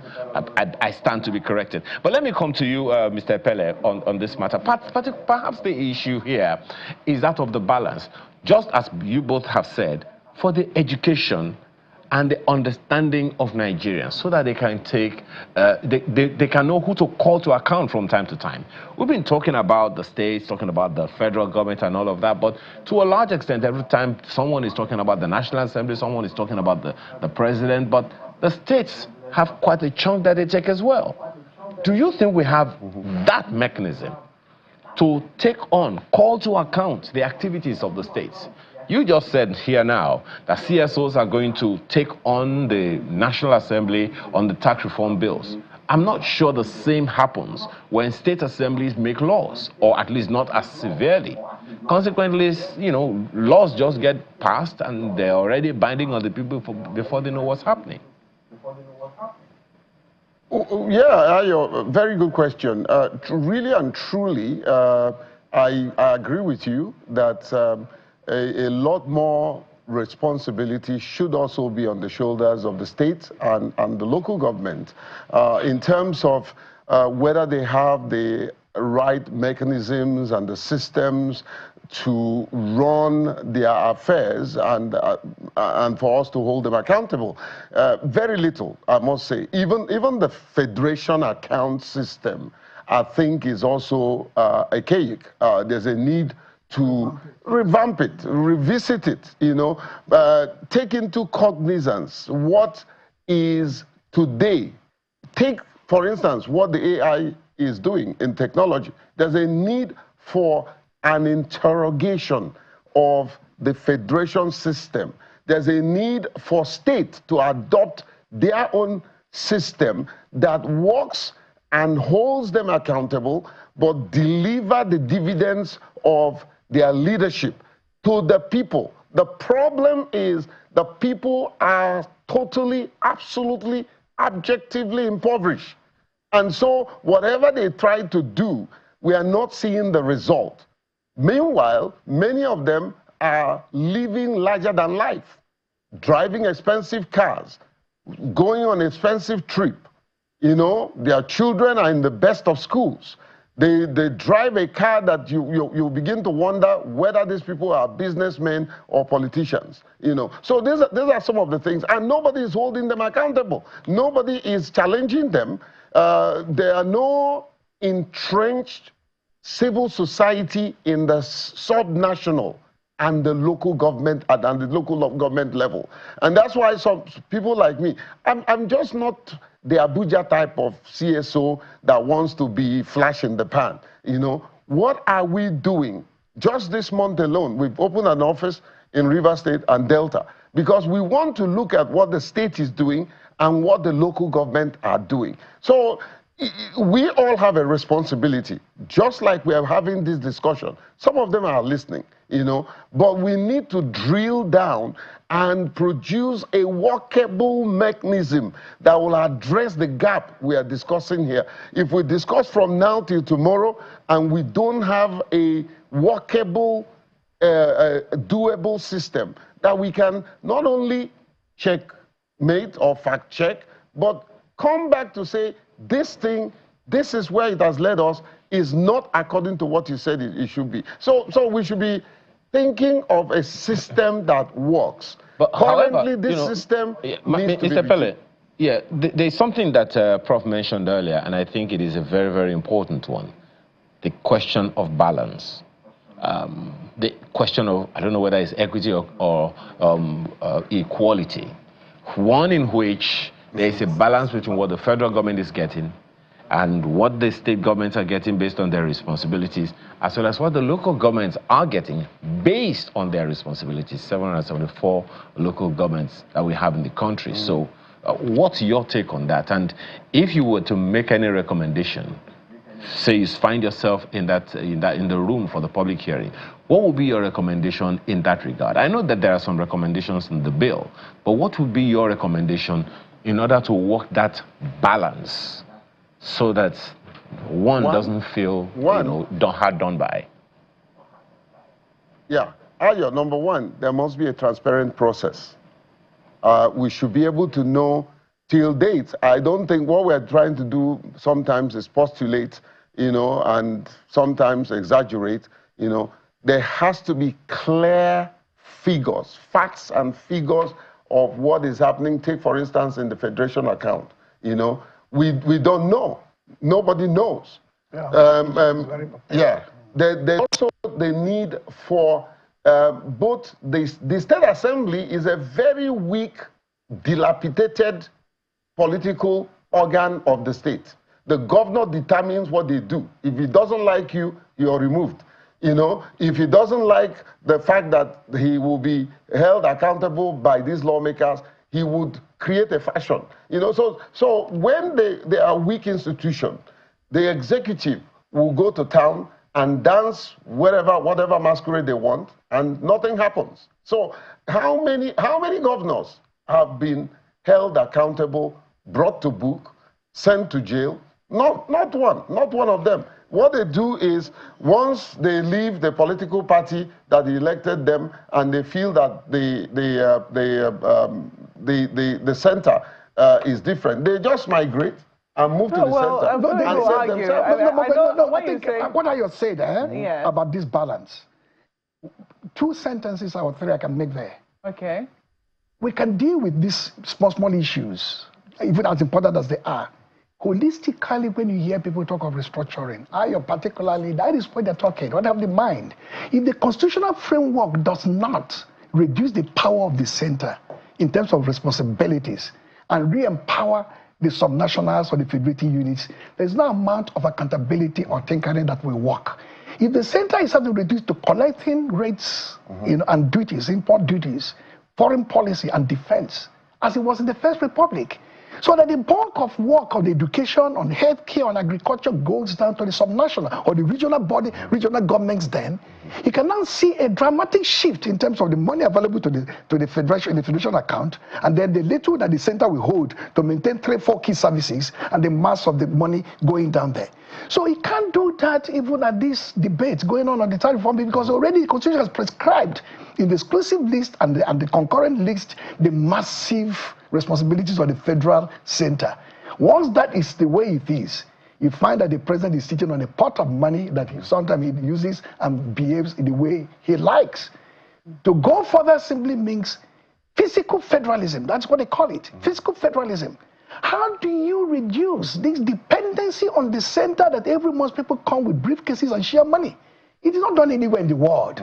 I stand to be corrected. But let me come to you, Mr. Pele, on this matter. Perhaps the issue here is that of the balance. Just as you both have said, for the education and the understanding of Nigerians, so that they can take, they can know who to call to account from time to time. We've been talking about the states, talking about the federal government and all of that, but to a large extent, every time someone is talking about the National Assembly, someone is talking about the president, but the states have quite a chunk that they take as well. Do you think we have that mechanism to take on, call to account the activities of the states? You just said here now that CSOs are going to take on the National Assembly on the tax reform bills. I'm not sure the same happens when state assemblies make laws, or at least not as severely. Consequently, you know, laws just get passed and they're already binding on the people before they know what's happening. Yeah, very good question. Really and truly, I agree with you that a lot more responsibility should also be on the shoulders of the state and the local government in terms of whether they have the right mechanisms and the systems to run their affairs and for us to hold them accountable. Very little, I must say. Even the Federation account system, I think, is also archaic. There's a need to revamp it, revisit it, you know, take into cognizance what is today. Take, for instance, what the AI is doing in technology. There's a need for an interrogation of the federation system. There's a need for states to adopt their own system that works and holds them accountable, but deliver the dividends of their leadership to the people. The problem is the people are totally, absolutely, objectively impoverished. And so whatever they try to do, we are not seeing the result. Meanwhile, many of them are living larger than life, driving expensive cars, going on expensive trip. You know, their children are in the best of schools. They drive a car that you begin to wonder whether these people are businessmen or politicians, you know. So these are some of the things, and nobody is holding them accountable. Nobody is challenging them. There are no entrenched civil society in the sub-national and the local government and the local government level. And that's why some people like me, I'm just not the Abuja type of CSO that wants to be flash in the pan. You know, what are we doing? Just this month alone, we've opened an office in Rivers State and Delta because we want to look at what the state is doing and what the local government are doing. So we all have a responsibility, just like we are having this discussion. Some of them are listening, you know, but we need to drill down and produce a workable mechanism that will address the gap we are discussing here. If we discuss from now till tomorrow and we don't have a workable, doable system that we can not only checkmate or fact check, but come back to say, this thing, this is where it has led us, is not according to what you said it should be. So we should be thinking of a system that works. But currently, this system needs to be Mr. Pele, yeah, there's something that Prof mentioned earlier, and I think it is a very, very important one. The question of balance. The question of, I don't know whether it's equity or equality. One in which there is a balance between what the federal government is getting and what the state governments are getting based on their responsibilities, as well as what the local governments are getting based on their responsibilities, 774 local governments that we have in the country. So what's your take on that? And if you were to make any recommendation, say you find yourself in the room for the public hearing, what would be your recommendation in that regard? I know that there are some recommendations in the bill, but what would be your recommendation in order to work that balance so that one doesn't feel hard done by? Yeah, Ayo, number one, there must be a transparent process. We should be able to know till date. I don't think what we're trying to do sometimes is postulate, and sometimes exaggerate, There has to be clear figures, facts and figures of what is happening. Take, for instance, in the Federation account, we don't know. Nobody knows. Yeah. There's also the need for both the State Assembly is a very weak, dilapidated political organ of the state. The governor determines what they do. If he doesn't like you, you're removed. If he doesn't like the fact that he will be held accountable by these lawmakers, he would create a fashion. So when they are weak institutions, the executive will go to town and dance whatever masquerade they want, and nothing happens. So how many governors have been held accountable, brought to book, sent to jail? Not one of them. What they do is, once they leave the political party that elected them, and they feel that the center is different, they just migrate and move to the center. What are you saying about this balance? 2 sentences or 3 I can make there. Okay. We can deal with these small issues, even as important as they are. Holistically, when you hear people talk of restructuring, particularly, that is what they're talking, what they have in mind. If the constitutional framework does not reduce the power of the center in terms of responsibilities and re-empower the subnationals or the federating units, there's no amount of accountability or tinkering that will work. If the center is having reduced to collecting rates and duties, import duties, foreign policy and defense, as it was in the First Republic, so that the bulk of work on education, on healthcare, on agriculture goes down to the subnational or the regional body, regional governments, then you can now see a dramatic shift in terms of the money available to the federation in the federation account, and then the little that the center will hold to maintain 3-4 key services, and the mass of the money going down there. So he can't do that even at this debate going on the tax reform, because already the Constitution has prescribed in the exclusive list and the concurrent list the massive responsibilities of the federal center. Once that is the way it is, you find that the president is sitting on a pot of money that sometimes he uses and behaves in the way he likes. To go further simply means physical federalism. That's what they call it, physical federalism. How do you reduce this dependency on the center that every month people come with briefcases and share money? It is not done anywhere in the world.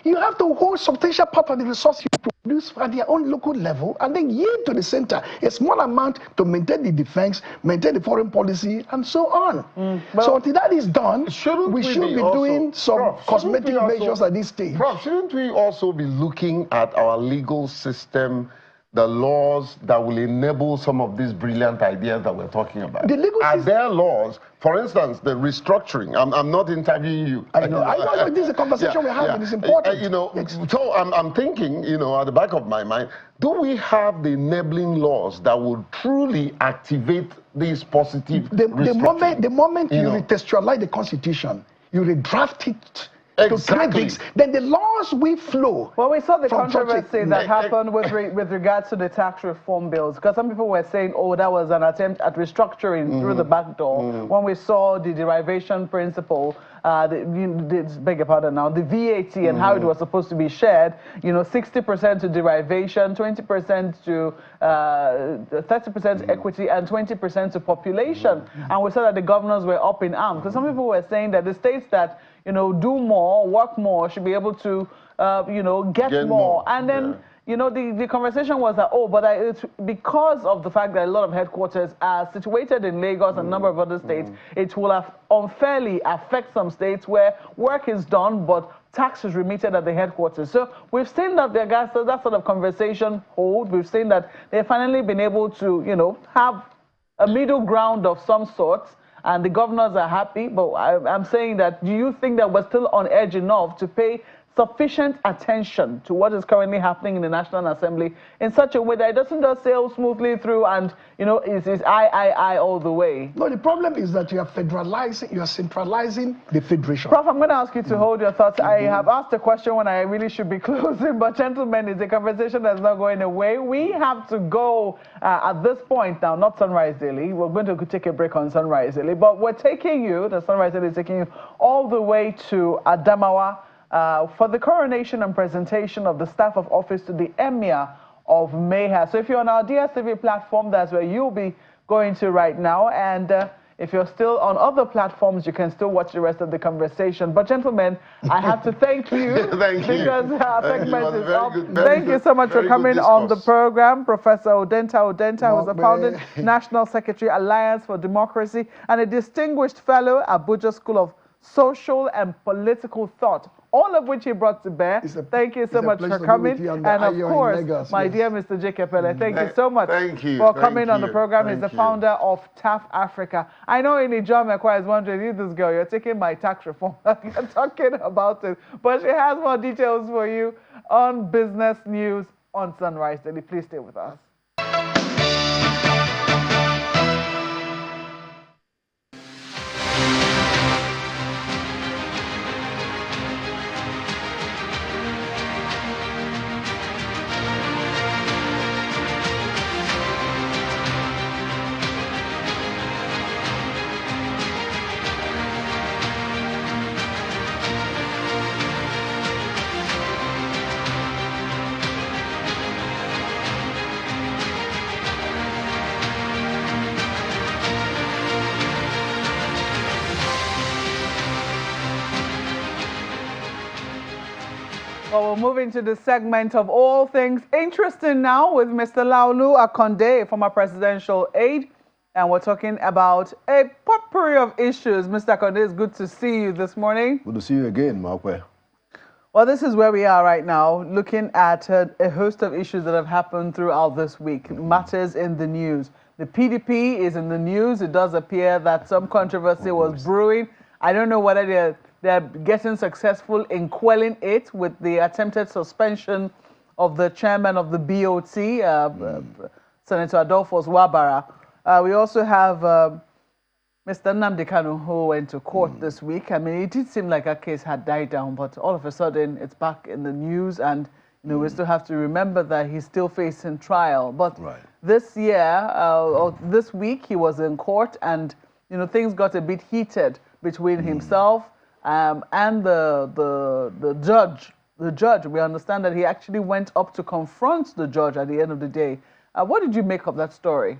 You have to hold substantial part of the resource you produce at their own local level and then yield to the center a small amount to maintain the defense, maintain the foreign policy, and so on. So until that is done, we should be doing some cosmetic measures at this stage. Prof, shouldn't we also be looking at our legal system, the laws that will enable some of these brilliant ideas that we're talking about? Are there laws, for instance, the restructuring? I'm not interviewing you. I know this is a conversation we're having, it's important. So I'm thinking, at the back of my mind, do we have the enabling laws that will truly activate these positive restructuring? The moment you retextualize the Constitution, you redraft it, exactly. Then the laws will flow. Well, we saw the controversy that happened with regards to the tax reform bills, because some people were saying, oh, that was an attempt at restructuring through the back door. When we saw the derivation principle, beg your pardon now, the VAT and how it was supposed to be shared, 60% to derivation, 20% to 30% equity, and 20% to population. And we saw that the governors were up in arms, because some people were saying that the states that do more, work more, should be able to, get more. And then, the conversation was that, it's because of the fact that a lot of headquarters are situated in Lagos and a number of other states, it will unfairly affect some states where work is done, but tax is remitted at the headquarters. So we've seen that that sort of conversation hold. We've seen that they've finally been able to, have a middle ground of some sort. And the governors are happy, but I'm saying that, do you think that we're still on edge enough to pay sufficient attention to what is currently happening in the National Assembly in such a way that it doesn't just sail smoothly through and, you know, it's I all the way? No, the problem is that you are federalizing, you are centralizing the federation. Prof, I'm going to ask you to hold your thoughts. I have asked a question when I really should be closing, but gentlemen, it's a conversation that's not going away. We have to go at this point now, not Sunrise Daily. We're going to take a break on Sunrise Daily, but we're taking you, the Sunrise Daily is taking you all the way to Adamawa for the coronation and presentation of the staff of office to the Emir of Meha. So if you're on our DSTV platform, that's where you'll be going to right now. And if you're still on other platforms, you can still watch the rest of the conversation. But gentlemen, I have to thank you because our segment is up. Thank you so much for coming on the program. Professor Odenta who's the founding National Secretary, Alliance for Democracy, and a distinguished fellow at Abuja School of Social and Political Thought, all of which he brought to bear. Thank you so much for coming. And of course, my dear Mr. J. Kepele, thank you so much for coming on the program. He's the founder of TAF Africa. I know in Ijoma Ekwa is wondering, you this girl, you're taking my tax reform. You're talking about it. But she has more details for you on Business News on Sunrise Daily. Please stay with us. Well, we're moving to the segment of all things interesting now with Mr. Laolu Akonde, former presidential aide. And we're talking about a potpourri of issues. Mr. Akonde, it's good to see you this morning. Good to see you again, Markwe. Well, this is where we are right now, looking at a host of issues that have happened throughout this week, matters in the news. The PDP is in the news. It does appear that some controversy was brewing. I don't know whether they're getting successful in quelling it with the attempted suspension of the chairman of the BOT, Senator Adolphus Wabara. We also have Mr. Nnamdi Kanu, who went to court this week. I mean, it did seem like a case had died down, but all of a sudden it's back in the news, and you know we still have to remember that he's still facing trial. But this year, or this week, he was in court, and you know things got a bit heated between himself and the judge. The judge, we understand that he actually went up to confront the judge at the end of the day. What did you make of that story?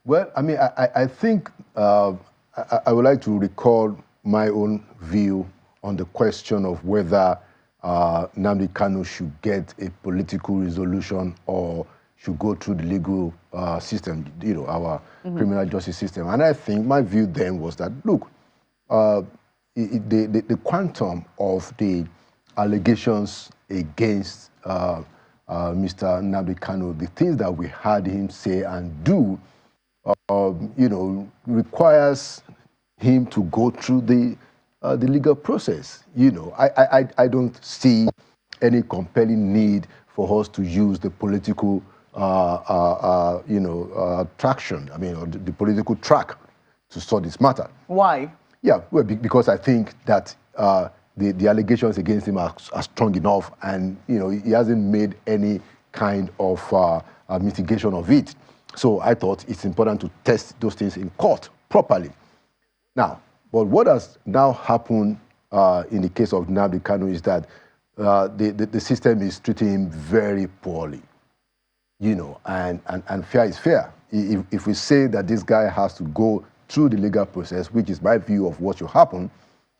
Well, I mean, I think I would like to recall my own view on the question of whether Nnamdi Kanu should get a political resolution or should go through the legal system, you know, our criminal justice system. And I think my view then was that, look, the quantum of the allegations against Mr. Nnamdi Kanu, the things that we heard him say and do, you know, requires him to go through the legal process. You know, I don't see any compelling need for us to use the political, traction. I mean, or the political track to sort this matter. Why? Yeah, well, because I think that the allegations against him are strong enough, and you know he hasn't made any kind of mitigation of it. So I thought it's important to test those things in court properly. Now, but what has now happened in the case of Nnamdi Kanu is that the system is treating him very poorly. You know, and fair is fair. If we say that this guy has to go through the legal process, which is my view of what should happen,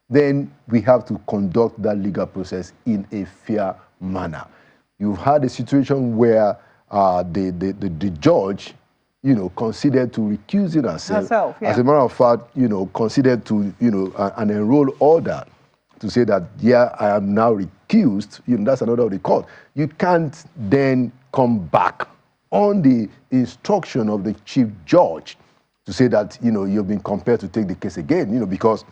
then we have to conduct that legal process in a fair manner. You've had a situation where the judge, you know, considered to recusing herself. Yeah. As a matter of fact, you know, considered to, you know, an enroll order to say that, yeah, I am now recused. You know, that's an order of the court. You can't then come back on the instruction of the chief judge to say that, you know, you've been compelled to take the case again, you know, because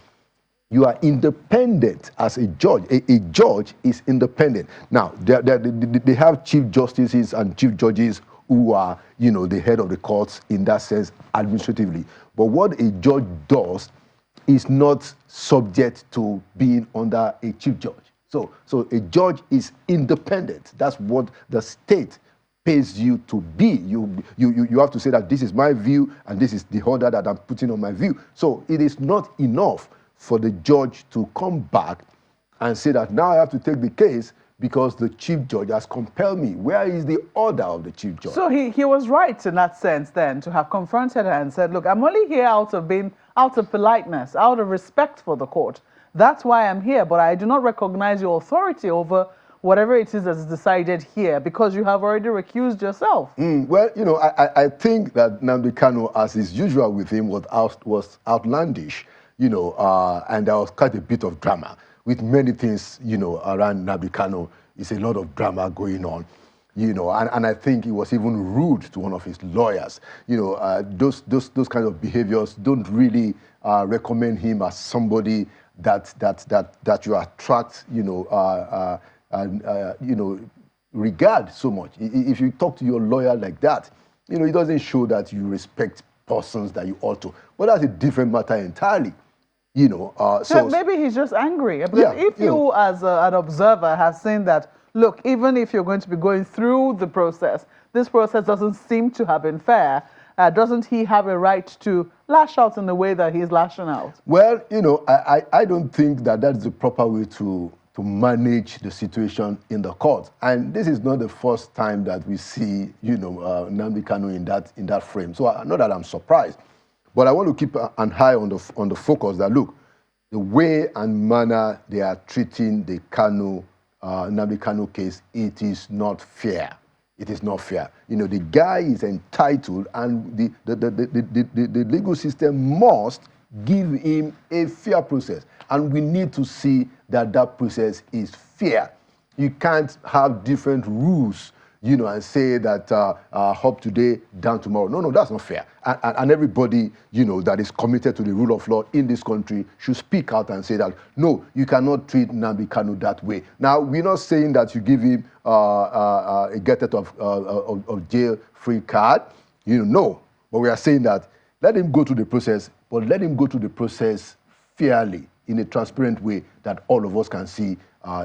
You are independent as a judge. A judge is independent. Now, they have chief justices and chief judges who are, the head of the courts in that sense administratively. But what a judge does is not subject to being under a chief judge. So a judge is independent. That's what the state pays you to be. You have to say that this is my view and this is the order that I'm putting on my view. So it is not enough for the judge to come back and say that now I have to take the case because the chief judge has compelled me. Where is the order of the chief judge? So he was right in that sense then to have confronted her and said, look, I'm only here out of politeness, out of respect for the court. That's why I'm here, but I do not recognize your authority over whatever it is that's decided here because you have already recused yourself. Well, I think that Nnamdi Kanu, as is usual with him, was outlandish, and there was quite a bit of drama with many things, around Nnamdi Kanu. It's a lot of drama going on, and I think he was even rude to one of his lawyers. Those kinds of behaviors don't really recommend him as somebody that you attract, regard so much. If you talk to your lawyer like that, it doesn't show that you respect persons that you ought to. But that's a different matter entirely. So maybe he's just angry. Because if you, as an observer, have seen that, look, even if you're going to be going through the process, this process doesn't seem to have been fair. Doesn't he have a right to lash out in the way that he's lashing out? Well, I don't think that that's the proper way to manage the situation in the court. And this is not the first time that we see, Nnamdi Kanu in that frame. So not that I'm surprised. But I want to keep an eye on the focus that, look, the way and manner they are treating the Nnamdi Kanu case, it is not fair. It is not fair. The guy is entitled, and the legal system must give him a fair process. And we need to see that process is fair. You can't have different rules, and say that up today, down tomorrow. No, that's not fair. And everybody, that is committed to the rule of law in this country should speak out and say that, no, you cannot treat Nnamdi Kanu that way. Now, we're not saying that you give him a get out of jail free card, no. But we are saying that let him go through the process, but let him go through the process fairly, in a transparent way that all of us can see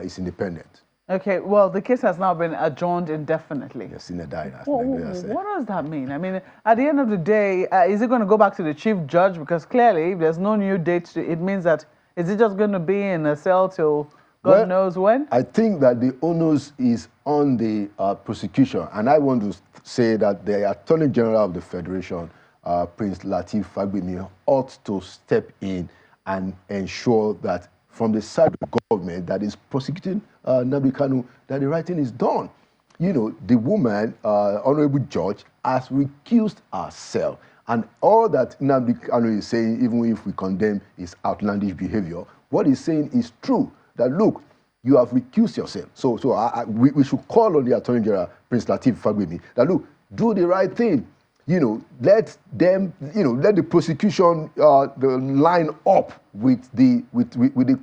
is independent. Okay, well, the case has now been adjourned indefinitely. Yes, in a die. What does that mean? I mean, at the end of the day, is it going to go back to the chief judge? Because clearly, if there's no new date, it means that, is it just going to be in a cell till God knows when? I think that the onus is on the prosecution. And I want to say that the Attorney General of the Federation, Prince Lateef Fagbemi, ought to step in and ensure that from the side of the government that is prosecuting Nnamdi Kanu, that the right thing is done. The woman, Honorable Judge, has recused herself. And all that Nnamdi Kanu is saying, even if we condemn his outlandish behavior, what he's saying is true. That, look, you have recused yourself. So we should call on the Attorney General, Prince Lateef Fagbemi, that, look, do the right thing. Let them, let the prosecution line up with the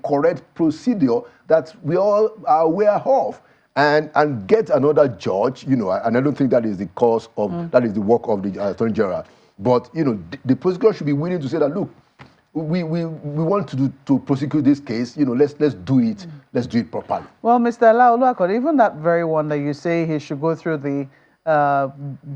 correct procedure that we all are aware of, and get another judge, and I don't think that is the cause of, that is the work of the Attorney General. But, the prosecutor should be willing to say that, look, we want to prosecute this case, let's do it properly. Well, Mr. Olaoluwa, even that very one that you say he should go through the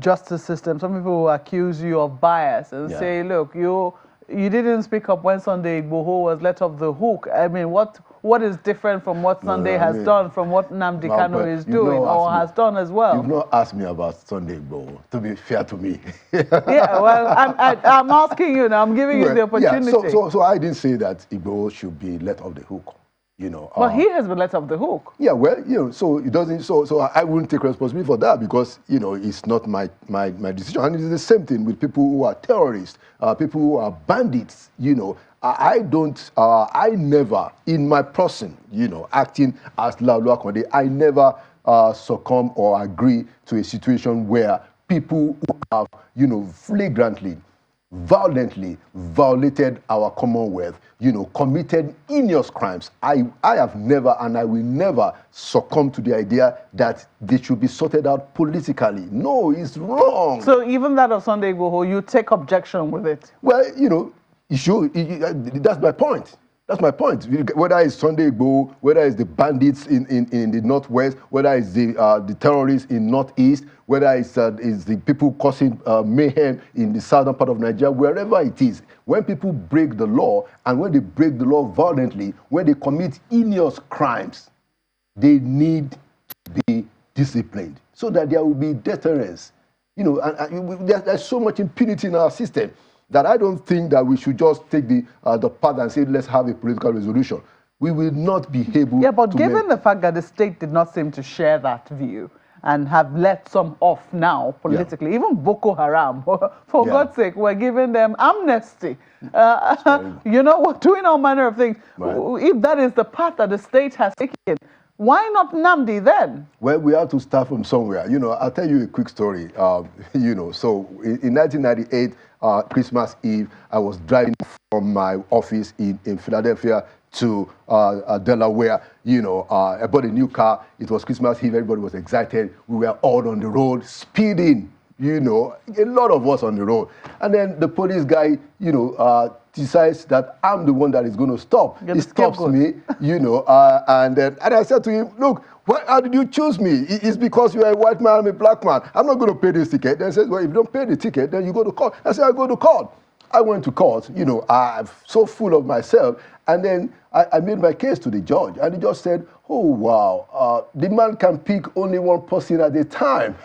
justice system, some people will accuse you of bias and say, look, you didn't speak up when Sunday Igboho was let off the hook. I mean, what is different from what Sunday has done from what Nnamdi Kanu is doing or has done as well? You've not asked me about Sunday Igboho, to be fair to me. Yeah, well, I'm asking you now. I'm giving you the opportunity. Yeah, so I didn't say that Igboho should be let off the hook. But he has been let off the hook. Yeah, well, so it doesn't. So I wouldn't take responsibility for that because it's not my decision. And it's the same thing with people who are terrorists, people who are bandits. I never, in my person, acting as Olaoluwa Konde, I never succumb or agree to a situation where people who have, flagrantly violently violated our Commonwealth, committed heinous crimes. I have never and I will never succumb to the idea that they should be sorted out politically. No, it's wrong. So even that of Sunday Igboho, you take objection with it? Well, that's my point. That's my point. Whether it's Sunday Igboho, whether it's the bandits in the northwest, whether it's the terrorists in northeast, whether it's the people causing mayhem in the southern part of Nigeria, wherever it is, when people break the law, and when they break the law violently, when they commit heinous crimes, they need to be disciplined so that there will be deterrence. There's so much impunity in our system that I don't think that we should just take the path and say, let's have a political resolution. We will not be able to... Yeah, but given the fact that the state did not seem to share that view and have let some off now politically, even Boko Haram, for God's sake, we're giving them amnesty. We're doing all manner of things. Right. If that is the path that the state has taken, why not Nnamdi then? Well, we have to start from somewhere. I'll tell you a quick story. So in 1998, Christmas Eve, I was driving from my office in Philadelphia to Delaware. I bought a new car. It was Christmas Eve. Everybody was excited. We were all on the road, speeding. A lot of us on the road. And then the police guy, decides that I'm the one that is going to stop. He stops me, and I said to him, look, how did you choose me? It's because you're a white man, I'm a black man. I'm not going to pay this ticket. Then he says, well, if you don't pay the ticket, then you go to court. I said, I go to court. I went to court, I'm so full of myself. And then I made my case to the judge. And he just said, oh, wow, the man can pick only one person at a time.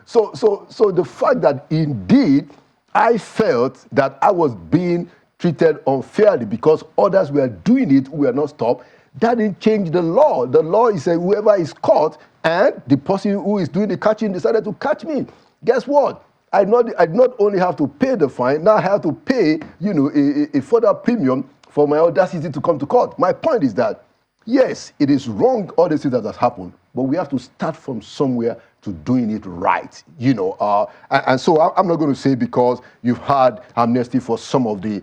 So the fact that indeed I felt that I was being treated unfairly because others were doing it who were not stopped, that didn't change the law. The law is whoever is caught, and the person who is doing the catching decided to catch me. Guess what? I not only have to pay the fine, now I have to pay, a further premium for my audacity to come to court. My point is that, yes, it is wrong, all the things that has happened, but we have to start from somewhere to doing it right, and so I'm not going to say because you've had amnesty for some of the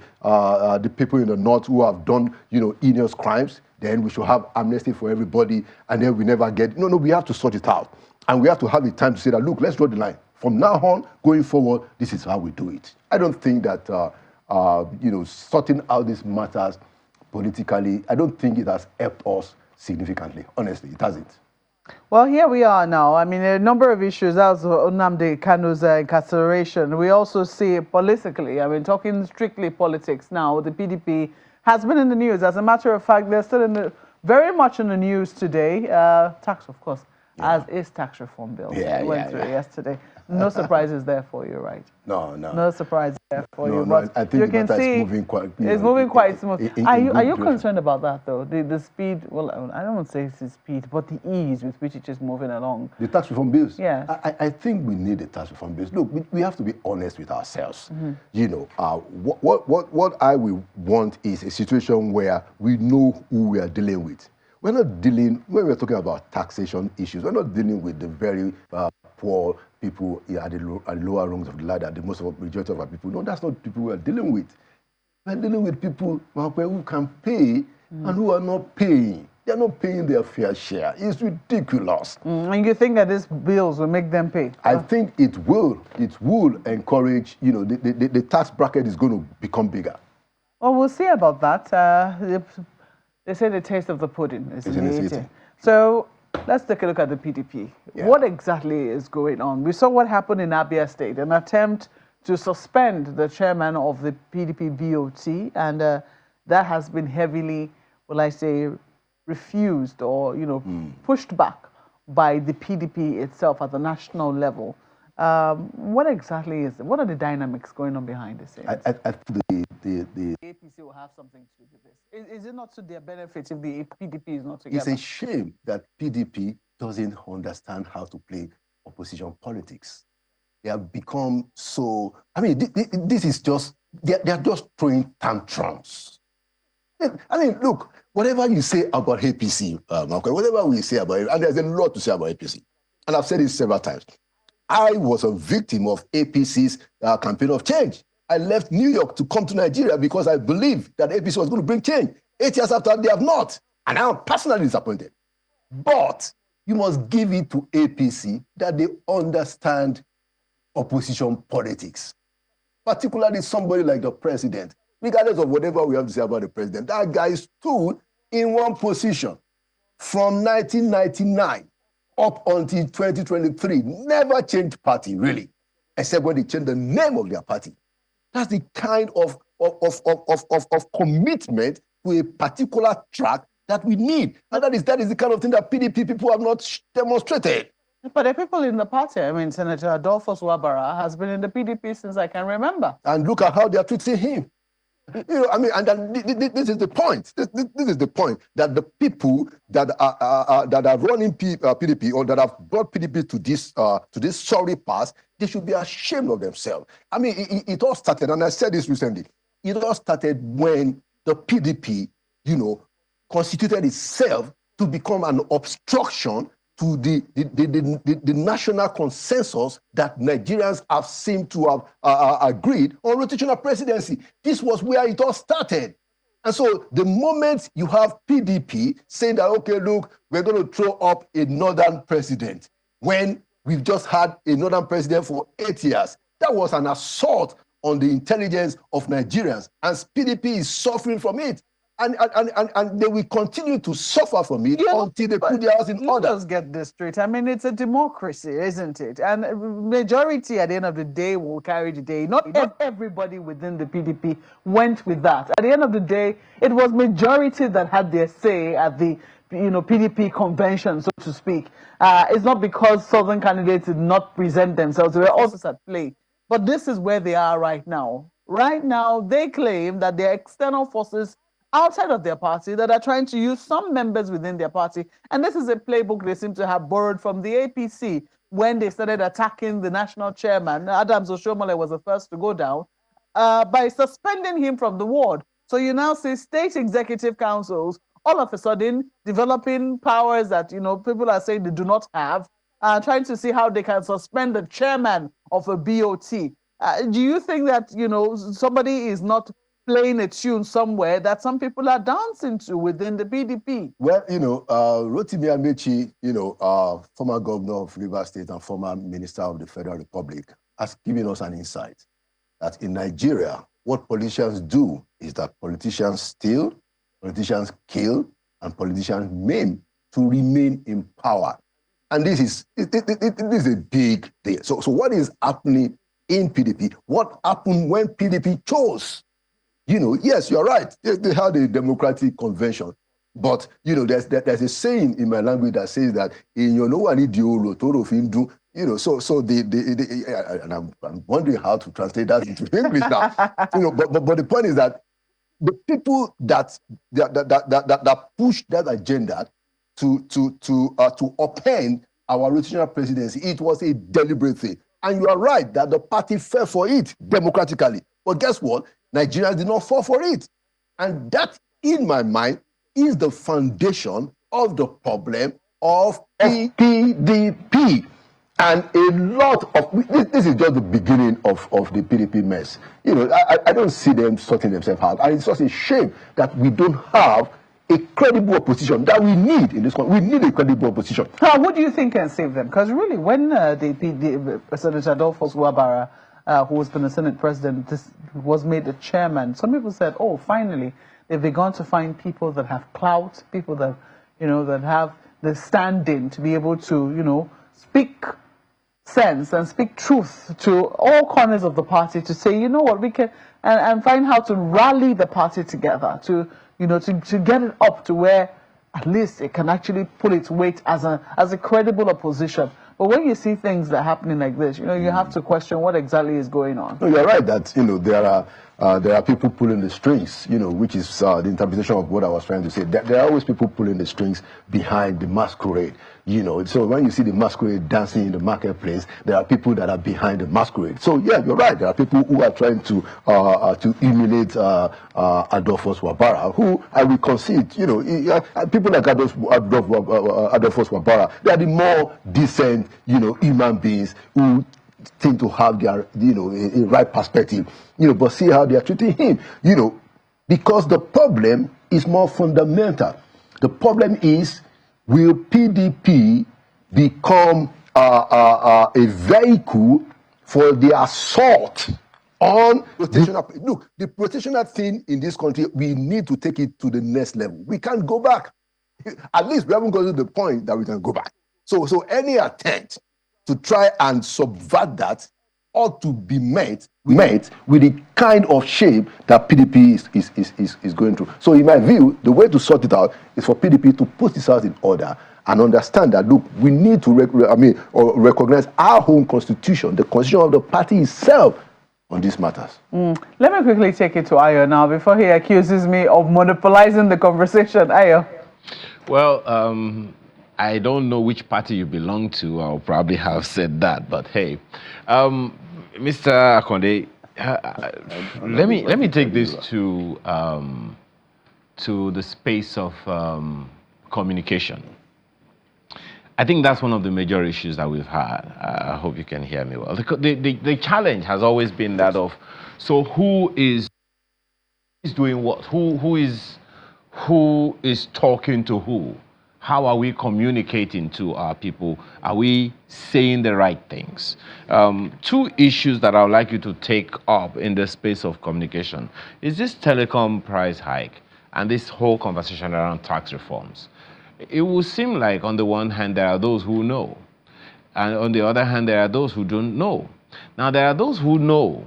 people in the north who have done, heinous crimes, then we should have amnesty for everybody, and then we never get... No, we have to sort it out. And we have to have the time to say that, look, let's draw the line. From now on, going forward, this is how we do it. I don't think that, sorting out these matters politically, I don't think it has helped us significantly. Honestly, it hasn't. Well, here we are now. I mean, a number of issues. That was Nnamdi Kanu's incarceration. We also see politically, talking strictly politics now, the PDP has been in the news. As a matter of fact, they're still very much in the news today. Tax, of course, as is tax reform bill. Went through yesterday. No surprises there for you, right? No. No surprises there for you. But I think you can see it's moving quite smooth. Are you concerned about that, though? The speed, well, I don't want to say it's the speed, but the ease with which it is moving along. The tax reform bills? Yes. I think we need the tax reform bills. Look, we have to be honest with ourselves. What I will want is a situation where we know who we are dealing with. We're not dealing, when we're talking about taxation issues, we're not dealing with the very poor people at the lower rungs of the ladder, the majority of our people. No, that's not the people we're dealing with. We're dealing with people who can pay and who are not paying. They're not paying their fair share. It's ridiculous. And you think that these bills will make them pay? I think it will. It will encourage, the tax bracket is going to become bigger. Well, we'll see about that. They say the taste of the pudding is in the eating. So let's take a look at the PDP. Yeah. What exactly is going on? We saw what happened in Abia State, an attempt to suspend the chairman of the PDP VOT, and that has been heavily, refused or, pushed back by the PDP itself at the national level. What exactly what are the dynamics going on behind the scenes? I think the APC will have something to do with this. Is it not to their benefit if the PDP is not together? It's a shame that PDP doesn't understand how to play opposition politics. They have become so... this is just... They're just throwing tantrums. Look, whatever you say about APC, whatever we say about it, and there's a lot to say about APC, and I've said it several times, I was a victim of APC's campaign of change. I left New York to come to Nigeria because I believed that APC was going to bring change. 8 years after, they have not. And I'm personally disappointed. But you must give it to APC that they understand opposition politics. Particularly somebody like the president. Regardless of whatever we have to say about the president, that guy stood in one position from 1999 up until 2023. Never changed party, really, except when they changed the name of their party. That's the kind of commitment to a particular track that we need. And that is the kind of thing that PDP people have not demonstrated. But there are people in the party. I mean, Senator Adolphus Wabara has been in the PDP since I can remember. And look at how they are treating him. You know, I mean, and then this is the point. This is the point that the people that are running PDP or that have brought PDP to this sorry pass, they should be ashamed of themselves. I mean, it all started, and I said this recently. It all started when the PDP, you know, constituted itself to become an obstruction to the national consensus that Nigerians have seemed to have agreed on rotational presidency. This was where it all started. And so the moment you have PDP saying that, okay, look, we're going to throw up a northern president, when we've just had a northern president for 8 years, that was an assault on the intelligence of Nigerians. And PDP is suffering from it. And they will continue to suffer from it until they put their house in order. Let's get this straight. I mean, it's a democracy, isn't it? And majority at the end of the day will carry the day. Not everybody within the PDP went with that. At the end of the day, it was majority that had their say at the PDP convention, so to speak. It's not because Southern candidates did not present themselves. They were also at play. But this is where they are right now. Right now, they claim that there are external forces outside of their party that are trying to use some members within their party. And this is a playbook they seem to have borrowed from the APC when they started attacking the national chairman. Adams Oshiomhole was the first to go down by suspending him from the ward. So you now see state executive councils all of a sudden developing powers that people are saying they do not have, trying to see how they can suspend the chairman of a BOT. Do you think that somebody is not playing a tune somewhere that some people are dancing to within the PDP? Well, Rotimi Amechi, former governor of Rivers State and former minister of the Federal Republic, has given us an insight that in Nigeria, what politicians do is that politicians steal, politicians kill, and politicians maim to remain in power. And this is a big deal. So what is happening in PDP? What happened when PDP chose? Yes, you're right. They had a democratic convention. But, there's a saying in my language that says that, and I'm wondering how to translate that into English now. But the point is that the people that pushed that agenda to upend our rotational presidency, it was a deliberate thing. And you are right that the party fell for it democratically. But guess what? Nigerians did not fall for it. And that, in my mind, is the foundation of the problem of PDP. And a lot of, this is just the beginning of the PDP mess. I don't see them sorting themselves out. And it's just a shame that we don't have a credible opposition that we need in this country. We need a credible opposition. Now, what do you think can save them? Because really, when Senator Adolphus Wabara, who has been the Senate president, was made the chairman, some people said, oh, finally, they've begun to find people that have clout, people that, that have the standing to be able to, speak sense and speak truth to all corners of the party to say, you know what, we can, and find how to rally the party together to get it up to where at least it can actually pull its weight as a credible opposition. But when you see things that are happening like this, you have to question what exactly is going on. No, you're right that there are people pulling the strings, which is the interpretation of what I was trying to say. There are always people pulling the strings behind the masquerade. So when you see the masquerade dancing in the marketplace, there are people that are behind the masquerade. So yeah, you're right. There are people who are trying to emulate Adolphus Wabara, who I will concede. People like Adolphus Wabara, they are the more decent, human beings who thing to have their, a right perspective, but see how they are treating him, because the problem is more fundamental. The problem is, will PDP become a vehicle for the assault on rotational? Look, the rotational thing in this country, we need to take it to the next level. We can't go back. At least we haven't got to the point that we can go back. So any attempt to try and subvert that ought to be met with the kind of shape that PDP is going through. So in my view, the way to sort it out is for PDP to put this house in order and understand that, look, we need to recognize our own constitution, the constitution of the party itself, on these matters. Let me quickly take it to Ayo now before he accuses me of monopolizing the conversation. Ayo. Well, I don't know which party you belong to. I'll probably have said that, but hey, Mr. Akonde, let me take this to the space of communication. I think that's one of the major issues that we've had. I hope you can hear me well. The challenge has always been that of, so who is doing what? Who is talking to who? How are we communicating to our people? Are we saying the right things? Two issues that I would like you to take up in the space of communication is this telecom price hike and this whole conversation around tax reforms. It will seem like on the one hand there are those who know, and on the other hand there are those who don't know. Now there are those who know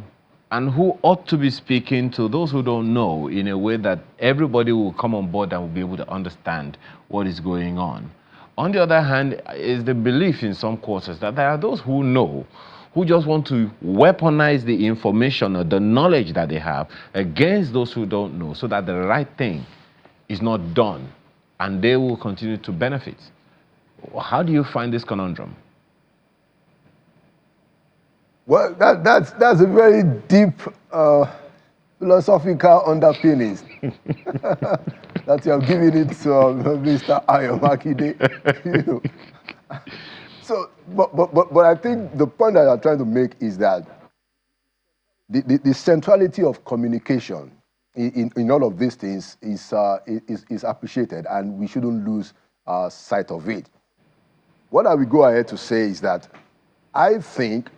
and who ought to be speaking to those who don't know in a way that everybody will come on board and will be able to understand what is going on. On the other hand, is the belief in some quarters that there are those who know, who just want to weaponize the information or the knowledge that they have against those who don't know, so that the right thing is not done and they will continue to benefit. How do you find this conundrum? Well, that's a very deep philosophical underpinnings that you have given it to Mr. Ayo Makinde. So, but I think the point that I'm trying to make is that the centrality of communication in all of these things is appreciated, and we shouldn't lose sight of it. What I will go ahead to say is that I think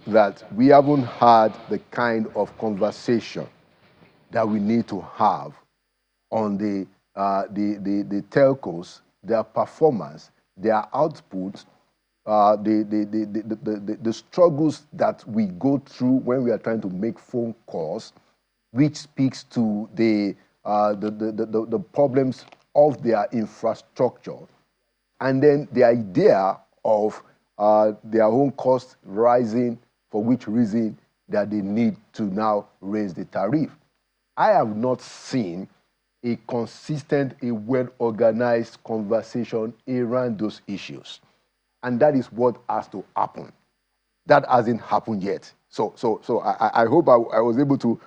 that we haven't had the kind of conversation that we need to have on the telcos, their performance, their output, the struggles that we go through when we are trying to make phone calls, which speaks to the problems of their infrastructure, and then the idea of their own costs rising, for which reason that they need to now raise the tariff. I have not seen a consistent, a well-organized conversation around those issues. And that is what has to happen. That hasn't happened yet. So I hope I was able to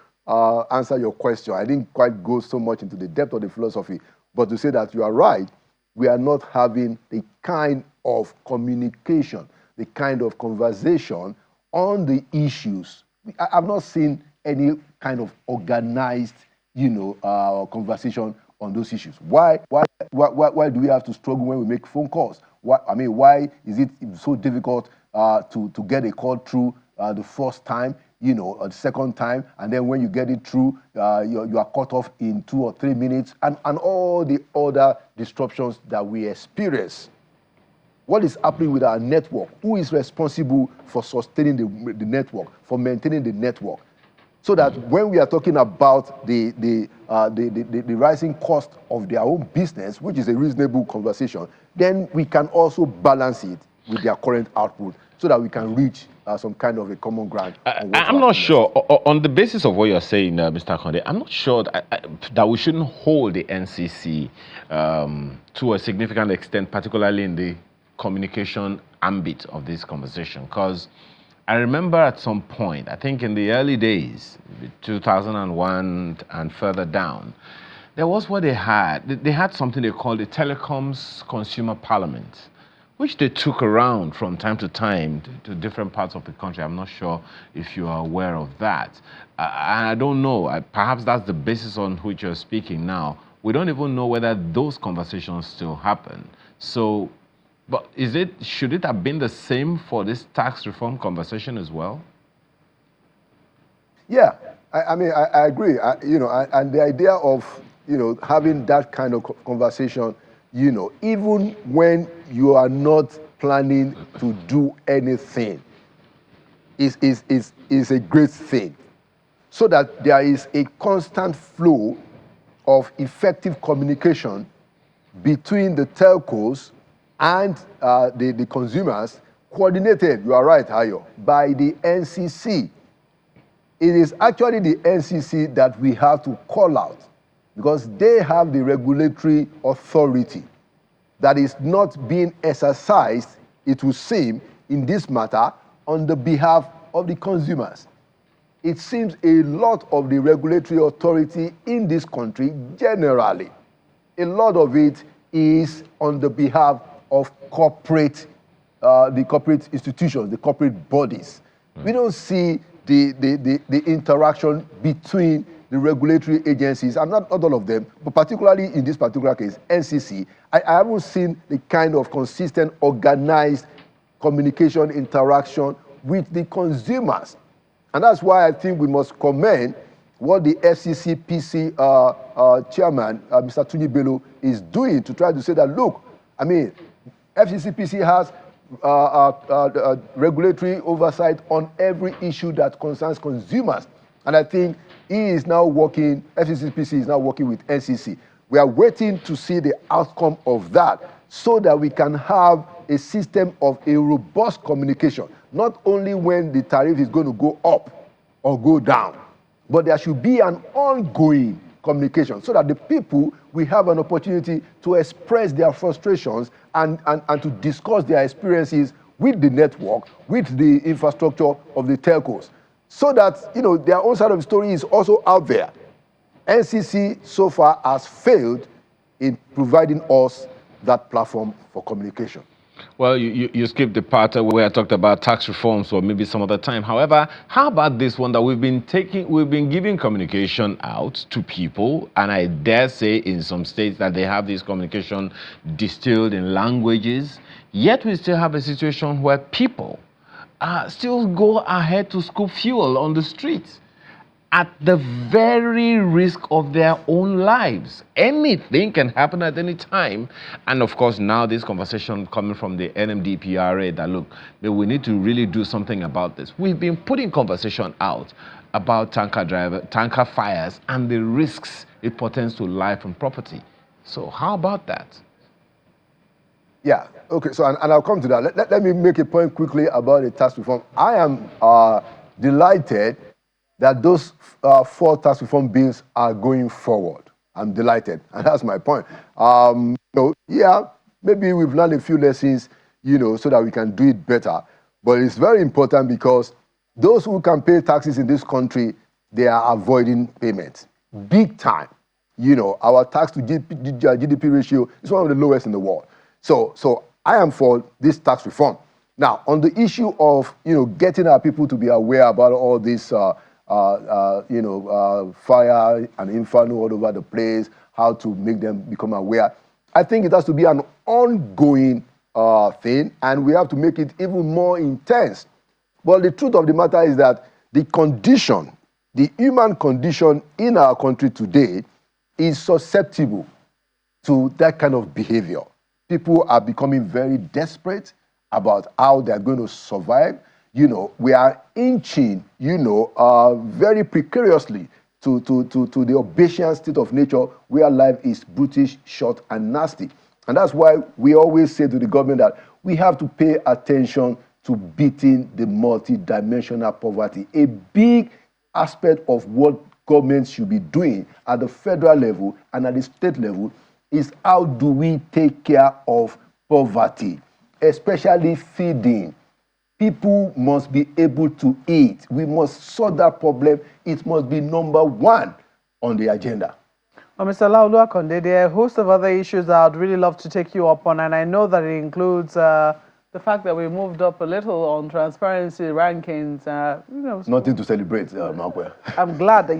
answer your question. I didn't quite go so much into the depth of the philosophy, but to say that you are right, we are not having the kind of communication, the kind of conversation on the issues. I've not seen any kind of organized, conversation on those issues. Why do we have to struggle when we make phone calls? Why is it so difficult to get a call through the first time, or the second time, and then when you get it through, you are cut off in 2 or 3 minutes, and all the other disruptions that we experience? What is happening with our network? Who is responsible for sustaining the network, for maintaining the network? So that when we are talking about the rising cost of their own business, which is a reasonable conversation, then we can also balance it with their current output, so that we can reach some kind of a common ground. I'm not sure, on the basis of what you're saying, Mr. Akonde, I'm not sure that we shouldn't hold the NCC to a significant extent, particularly in the communication ambit of this conversation. Because I remember at some point, I think in the early days, 2001 and further down, there was what they had. They had something they called the Telecoms Consumer Parliament, which they took around from time to time to different parts of the country. I'm not sure if you are aware of that. And I don't know, perhaps that's the basis on which you're speaking now. We don't even know whether those conversations still happen. So, but should it have been the same for this tax reform conversation as well? Yeah, I mean, I agree. And the idea of, having that kind of conversation, even when you are not planning to do anything, is a great thing. So that there is a constant flow of effective communication between the telcos and the consumers, coordinated, you are right, Ayo, by the NCC. It is actually the NCC that we have to call out because they have the regulatory authority that is not being exercised, it will seem, in this matter on the behalf of the consumers. It seems a lot of the regulatory authority in this country, generally, a lot of it is on the behalf of the corporate institutions, the corporate bodies. We don't see the interaction between the regulatory agencies, and not all of them, but particularly in this particular case, NCC. I haven't seen the kind of consistent, organized communication interaction with the consumers. And that's why I think we must commend what the FCCPC chairman, Mr. Tunji Bello, is doing to try to say that, look, I mean, FCCPC has regulatory oversight on every issue that concerns consumers. And I think FCCPC is now working with NCC. We are waiting to see the outcome of that so that we can have a system of a robust communication, not only when the tariff is going to go up or go down, but there should be an ongoing communication so that the people will have an opportunity to express their frustrations and to discuss their experiences with the network, with the infrastructure of the telcos, so that their own side of the story is also out there. NCC so far has failed in providing us that platform for communication. Well, you skipped the part where I talked about tax reforms or maybe some other time. However, how about this one that we've been giving communication out to people, and I dare say in some states that they have this communication distilled in languages, yet we still have a situation where people still go ahead to scoop fuel on the streets at the very risk of their own lives. Anything can happen at any time. And of course, now this conversation coming from the NMDPRA that, look, we need to really do something about this. We've been putting conversation out about tanker fires and the risks it portends to life and property. So how about that? Yeah, okay, so and I'll come to that. Let me make a point quickly about the tax reform. I am delighted that those 4 tax reform bills are going forward. I'm delighted, and that's my point. Yeah, maybe we've learned a few lessons, so that we can do it better. But it's very important because those who can pay taxes in this country, they are avoiding payment. Big time. Our tax to GDP ratio is one of the lowest in the world. So I am for this tax reform. Now, on the issue of, getting our people to be aware about all this fire and inferno all over the place, how to make them become aware. I think it has to be an ongoing thing, and we have to make it even more intense. But the truth of the matter is that the human condition in our country today is susceptible to that kind of behavior. People are becoming very desperate about how they're going to survive. We are inching, very precariously to the Obasian state of nature where life is brutish, short, and nasty. And that's why we always say to the government that we have to pay attention to beating the multi-dimensional poverty. A big aspect of what governments should be doing at the federal level and at the state level is how do we take care of poverty, especially feeding. People must be able to eat. We must solve that problem. It must be number 1 on the agenda. Mr. Laulu Akonde, there are a host of other issues that I'd really love to take you up on, and I know that it includes the fact that we moved up a little on transparency rankings. Nothing to celebrate, Markwell. I'm glad that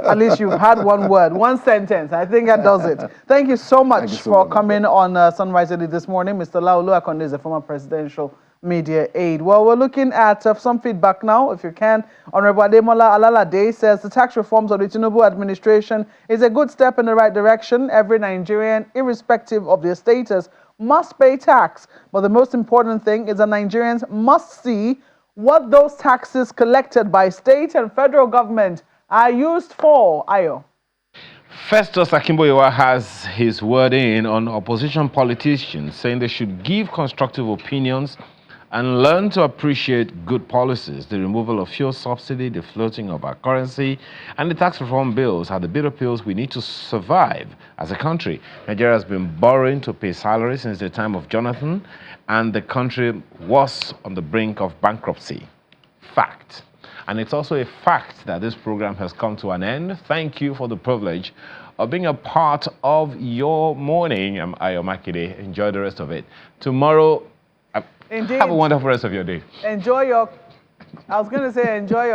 at least you've had one word, one sentence. I think that does it. Thank you so much for coming on Sunrise Early this morning. Mr. Laulu Akonde is a former presidential media aide. Well, we're looking at some feedback now, if you can. Honorable Ademola Alalade says the tax reforms of the Tinubu administration is a good step in the right direction. Every Nigerian, irrespective of their status, must pay tax. But the most important thing is that Nigerians must see what those taxes collected by state and federal government are used for. Ayo. Festus Akimboyewa has his word in on opposition politicians, saying they should give constructive opinions and learn to appreciate good policies. The removal of fuel subsidy, the floating of our currency, and the tax reform bills are the bitter pills we need to survive as a country. Nigeria has been borrowing to pay salaries since the time of Jonathan, and the country was on the brink of bankruptcy. Fact. And it's also a fact that this program has come to an end. Thank you for the privilege of being a part of your morning. I'm Ayo Makide. Enjoy the rest of it. Tomorrow, Indeed. Have a wonderful rest of your day. Enjoy your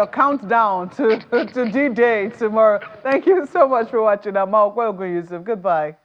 countdown to D-Day tomorrow. Thank you so much for watching. I'm Yusuf. Goodbye.